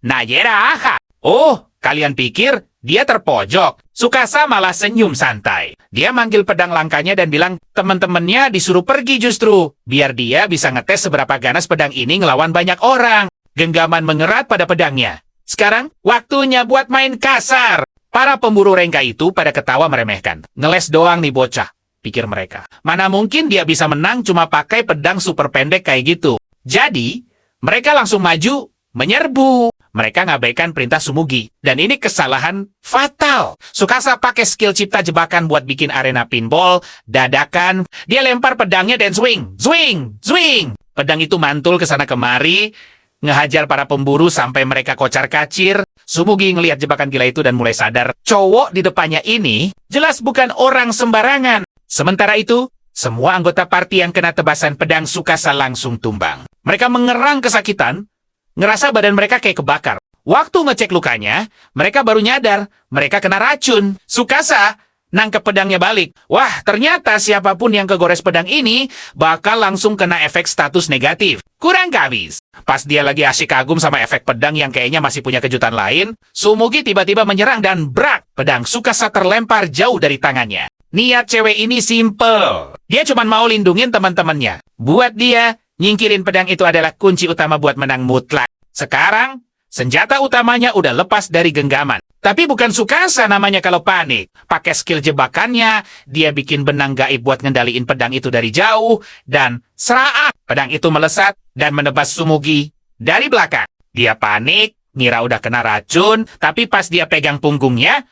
Nayera aha. Oh, kalian pikir dia terpojok? Tsukasa malah senyum santai. Dia manggil pedang langkanya dan bilang teman-temannya disuruh pergi justru. Biar dia bisa ngetes seberapa ganas pedang ini ngelawan banyak orang. Genggaman mengerat pada pedangnya. Sekarang, waktunya buat main kasar. Para pemburu rengga itu pada ketawa meremehkan. Ngeles doang nih bocah, pikir mereka. Mana mungkin dia bisa menang cuma pakai pedang super pendek kayak gitu. Jadi, mereka langsung maju, menyerbu. Mereka ngabaikan perintah Tsumugi. Dan ini kesalahan fatal. Tsukasa pakai skill cipta jebakan buat bikin arena pinball. Dadakan, dia lempar pedangnya dan swing. Swing! Swing! Pedang itu mantul ke sana kemari, ngehajar para pemburu sampai mereka kocar-kacir. Tsumugi ngelihat jebakan gila itu dan mulai sadar. Cowok di depannya ini jelas bukan orang sembarangan. Sementara itu, semua anggota party yang kena tebasan pedang Tsukasa langsung tumbang. Mereka mengerang kesakitan, ngerasa badan mereka kayak kebakar. Waktu ngecek lukanya, mereka baru nyadar mereka kena racun. Tsukasa nangkep pedangnya balik. Wah, ternyata siapapun yang kegores pedang ini bakal langsung kena efek status negatif. Kurang kabis. Pas dia lagi asyik kagum sama efek pedang yang kayaknya masih punya kejutan lain, Tsumugi tiba-tiba menyerang dan brak. Pedang Tsukasa terlempar jauh dari tangannya. Niat cewek ini simple. Dia cuma mau lindungin teman-temannya. Buat dia, nyingkirin pedang itu adalah kunci utama buat menang mutlak. Sekarang, senjata utamanya udah lepas dari genggaman. Tapi bukan Tsukasa namanya kalau panik. Pakai skill jebakannya, dia bikin benang gaib buat ngendaliin pedang itu dari jauh, dan seraak, pedang itu melesat dan menebas Tsumugi dari belakang. Dia panik, ngira udah kena racun, tapi pas dia pegang punggungnya,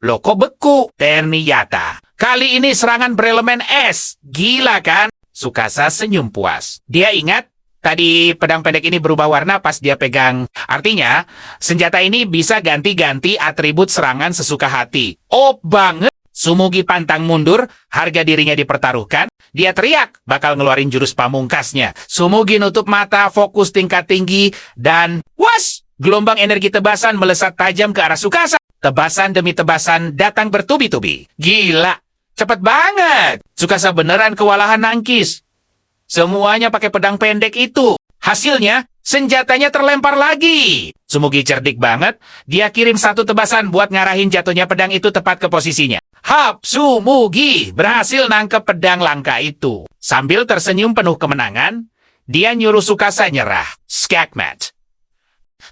loh kok beku? Ternyata, kali ini serangan berelemen es. Gila kan? Tsukasa senyum puas. Dia ingat, tadi pedang pendek ini berubah warna pas dia pegang. Artinya, senjata ini bisa ganti-ganti atribut serangan sesuka hati. Oh banget! Tsumugi pantang mundur, harga dirinya dipertaruhkan. Dia teriak, bakal ngeluarin jurus pamungkasnya. Tsumugi nutup mata, fokus tingkat tinggi, dan was! Gelombang energi tebasan melesat tajam ke arah Tsukasa. Tebasan demi tebasan datang bertubi-tubi. Gila! Cepet banget! Tsukasa beneran kewalahan nangkis. Semuanya pakai pedang pendek itu. Hasilnya, senjatanya terlempar lagi. Tsumugi cerdik banget. Dia kirim satu tebasan buat ngarahin jatuhnya pedang itu tepat ke posisinya. Hap, Tsumugi berhasil nangkep pedang langka itu. Sambil tersenyum penuh kemenangan, dia nyuruh Tsukasa nyerah. Skakmat.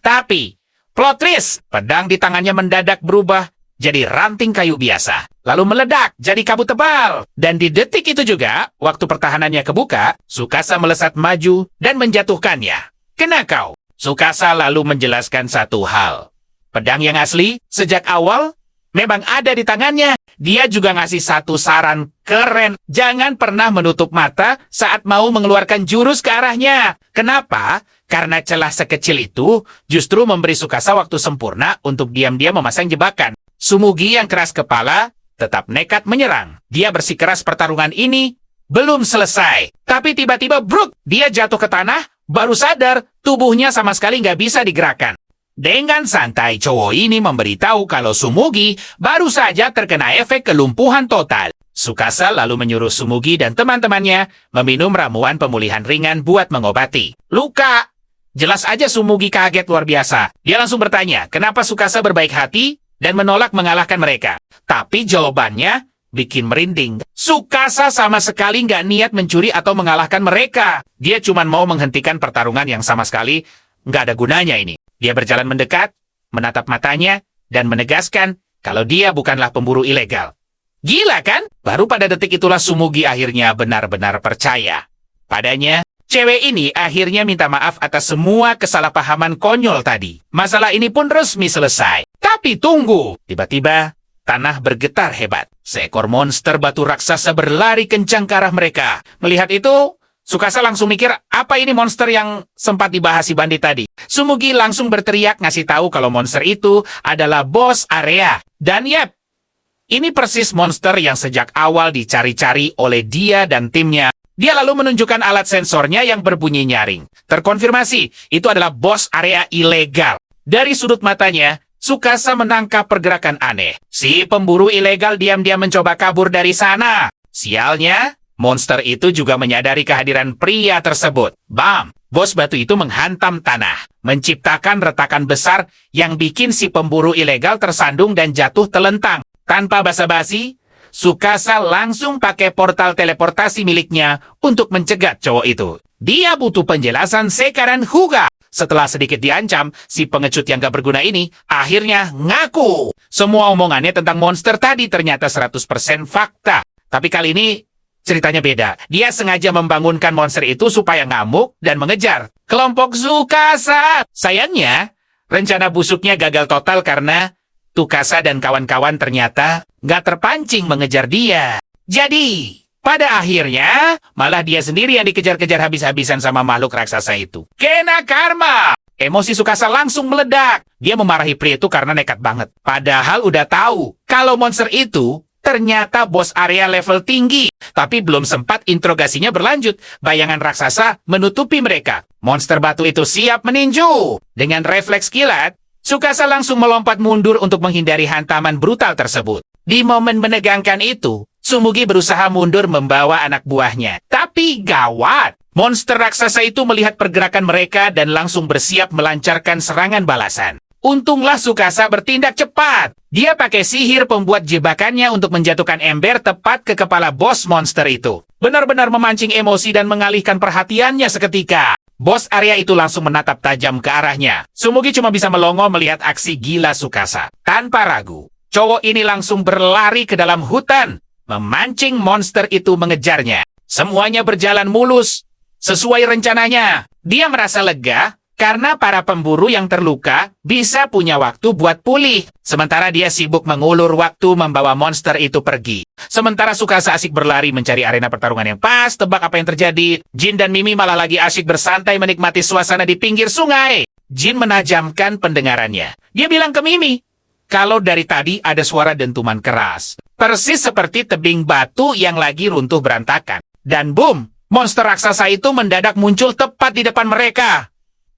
Tapi, plot twist, pedang di tangannya mendadak berubah jadi ranting kayu biasa. Lalu meledak jadi kabut tebal. Dan di detik itu juga, waktu pertahanannya kebuka, Tsukasa melesat maju dan menjatuhkannya. Kena kau. Tsukasa lalu menjelaskan satu hal. Pedang yang asli, sejak awal, memang ada di tangannya. Dia juga ngasih satu saran keren. Jangan pernah menutup mata saat mau mengeluarkan jurus ke arahnya. Kenapa? Karena celah sekecil itu justru memberi Tsukasa waktu sempurna untuk diam-diam memasang jebakan. Tsumugi yang keras kepala tetap nekat menyerang. Dia bersikeras pertarungan ini belum selesai. Tapi tiba-tiba bruk, dia jatuh ke tanah, baru sadar tubuhnya sama sekali nggak bisa digerakkan. Dengan santai, cowok ini memberitahu kalau Tsumugi baru saja terkena efek kelumpuhan total. Tsukasa lalu menyuruh Tsumugi dan teman-temannya meminum ramuan pemulihan ringan buat mengobati luka. Jelas aja Tsumugi kaget luar biasa. Dia langsung bertanya, kenapa Tsukasa berbaik hati dan menolak mengalahkan mereka. Tapi jawabannya bikin merinding. Tsukasa sama sekali nggak niat mencuri atau mengalahkan mereka. Dia cuma mau menghentikan pertarungan yang sama sekali nggak ada gunanya ini. Dia berjalan mendekat, menatap matanya, dan menegaskan kalau dia bukanlah pemburu ilegal. Gila kan? Baru pada detik itulah Tsumugi akhirnya benar-benar percaya. Padanya, cewek ini akhirnya minta maaf atas semua kesalahpahaman konyol tadi. Masalah ini pun resmi selesai. Tapi tunggu! Tiba-tiba, tanah bergetar hebat. Seekor monster batu raksasa berlari kencang ke arah mereka. Melihat itu, Tsukasa langsung mikir, apa ini monster yang sempat dibahas si bandit tadi? Tsumugi langsung berteriak ngasih tahu kalau monster itu adalah bos area. Dan yep, ini persis monster yang sejak awal dicari-cari oleh dia dan timnya. Dia lalu menunjukkan alat sensornya yang berbunyi nyaring. Terkonfirmasi, itu adalah bos area ilegal. Dari sudut matanya, Tsukasa menangkap pergerakan aneh. Si pemburu ilegal diam-diam mencoba kabur dari sana. Sialnya, monster itu juga menyadari kehadiran pria tersebut. Bam! Bos batu itu menghantam tanah, menciptakan retakan besar yang bikin si pemburu ilegal tersandung dan jatuh telentang. Tanpa basa-basi, Tsukasa langsung pakai portal teleportasi miliknya untuk mencegat cowok itu. Dia butuh penjelasan Sekaren Hyuga. Setelah sedikit diancam, si pengecut yang gak berguna ini akhirnya ngaku. Semua omongannya tentang monster tadi ternyata 100% fakta. Tapi kali ini ceritanya beda. Dia sengaja membangunkan monster itu supaya ngamuk dan mengejar kelompok Tsukasa. Sayangnya, rencana busuknya gagal total karena Tsukasa dan kawan-kawan ternyata gak terpancing mengejar dia. Jadi, pada akhirnya, malah dia sendiri yang dikejar-kejar habis-habisan sama makhluk raksasa itu. Kena karma! Emosi Tsukasa langsung meledak. Dia memarahi pria itu karena nekat banget. Padahal udah tahu kalau monster itu ternyata bos area level tinggi. Tapi belum sempat interogasinya berlanjut. Bayangan raksasa menutupi mereka. Monster batu itu siap meninju. Dengan refleks kilat, Tsukasa langsung melompat mundur untuk menghindari hantaman brutal tersebut. Di momen menegangkan itu, Tsumugi berusaha mundur membawa anak buahnya. Tapi gawat! Monster raksasa itu melihat pergerakan mereka dan langsung bersiap melancarkan serangan balasan. Untunglah Tsukasa bertindak cepat. Dia pakai sihir pembuat jebakannya untuk menjatuhkan ember tepat ke kepala bos monster itu. Benar-benar memancing emosi dan mengalihkan perhatiannya seketika. Bos area itu langsung menatap tajam ke arahnya. Sumugi cuma bisa melongo melihat aksi gila Tsukasa. Tanpa ragu, cowok ini langsung berlari ke dalam hutan, memancing monster itu mengejarnya. Semuanya berjalan mulus, sesuai rencananya. Dia merasa lega karena para pemburu yang terluka bisa punya waktu buat pulih. Sementara dia sibuk mengulur waktu membawa monster itu pergi. Sementara Tsukasa asik berlari mencari arena pertarungan yang pas. Tebak apa yang terjadi? Jin dan Mimi malah lagi asyik bersantai menikmati suasana di pinggir sungai. Jin menajamkan pendengarannya. Dia bilang ke Mimi, kalau dari tadi ada suara dentuman keras, persis seperti tebing batu yang lagi runtuh berantakan. Dan boom, monster raksasa itu mendadak muncul tepat di depan mereka.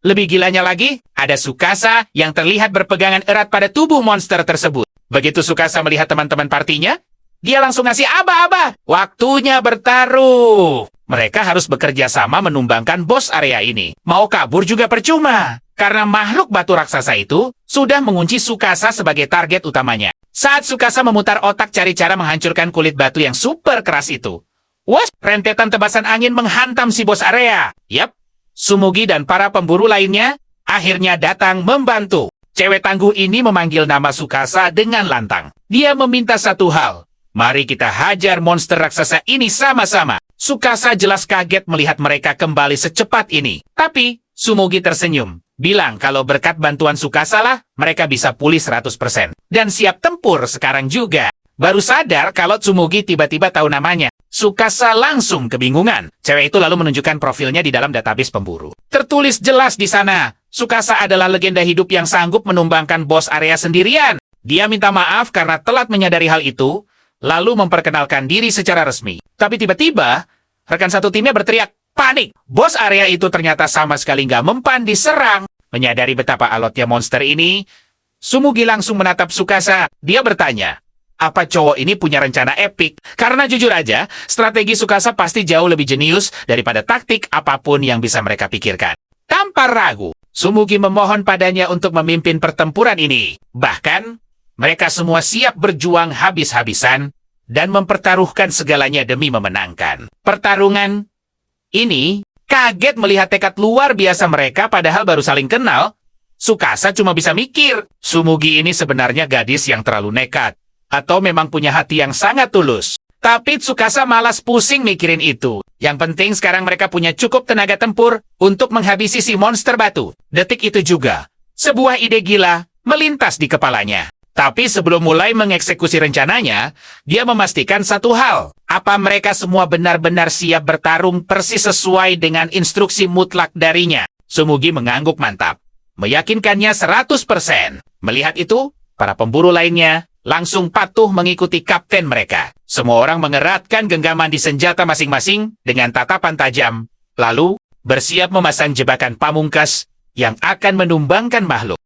Lebih gilanya lagi, ada Tsukasa yang terlihat berpegangan erat pada tubuh monster tersebut. Begitu Tsukasa melihat teman-teman partinya, dia langsung ngasih aba-aba. Waktunya bertaruh. Mereka harus bekerja sama menumbangkan bos area ini. Mau kabur juga percuma. Karena makhluk batu raksasa itu sudah mengunci Tsukasa sebagai target utamanya. Saat Tsukasa memutar otak cari cara menghancurkan kulit batu yang super keras itu, wah, rentetan tebasan angin menghantam si bos area. Yap, Sumugi dan para pemburu lainnya akhirnya datang membantu. Cewek tangguh ini memanggil nama Tsukasa dengan lantang. Dia meminta satu hal. Mari kita hajar monster raksasa ini sama-sama. Tsukasa jelas kaget melihat mereka kembali secepat ini. Tapi Sumugi tersenyum, bilang kalau berkat bantuan Tsukasa lah mereka bisa pulih 100%. Dan siap tempur sekarang juga. Baru sadar kalau Tsumugi tiba-tiba tahu namanya. Tsukasa langsung kebingungan. Cewek itu lalu menunjukkan profilnya di dalam database pemburu. Tertulis jelas di sana, Tsukasa adalah legenda hidup yang sanggup menumbangkan bos area sendirian. Dia minta maaf karena telat menyadari hal itu, lalu memperkenalkan diri secara resmi. Tapi tiba-tiba, rekan satu timnya berteriak, panik! Bos area itu ternyata sama sekali nggak mempan diserang. Menyadari betapa alotnya monster ini, Sumugi langsung menatap Tsukasa. Dia bertanya, apa cowok ini punya rencana epik? Karena jujur aja, strategi Tsukasa pasti jauh lebih jenius daripada taktik apapun yang bisa mereka pikirkan. Tanpa ragu, Sumugi memohon padanya untuk memimpin pertempuran ini. Bahkan, mereka semua siap berjuang habis-habisan dan mempertaruhkan segalanya demi memenangkan. Pertarungan ini kaget melihat tekad luar biasa mereka padahal baru saling kenal. Tsukasa cuma bisa mikir, Sumugi ini sebenarnya gadis yang terlalu nekat. Atau memang punya hati yang sangat tulus. Tapi Tsukasa malas pusing mikirin itu. Yang penting sekarang mereka punya cukup tenaga tempur untuk menghabisi si monster batu. Detik itu juga, sebuah ide gila melintas di kepalanya. Tapi sebelum mulai mengeksekusi rencananya, dia memastikan satu hal. Apa mereka semua benar-benar siap bertarung persis sesuai dengan instruksi mutlak darinya? Sumugi mengangguk mantap. Meyakinkannya 100%. Melihat itu, para pemburu lainnya langsung patuh mengikuti kapten mereka. Semua orang mengeratkan genggaman di senjata masing-masing dengan tatapan tajam, lalu bersiap memasang jebakan pamungkas yang akan menumbangkan makhluk.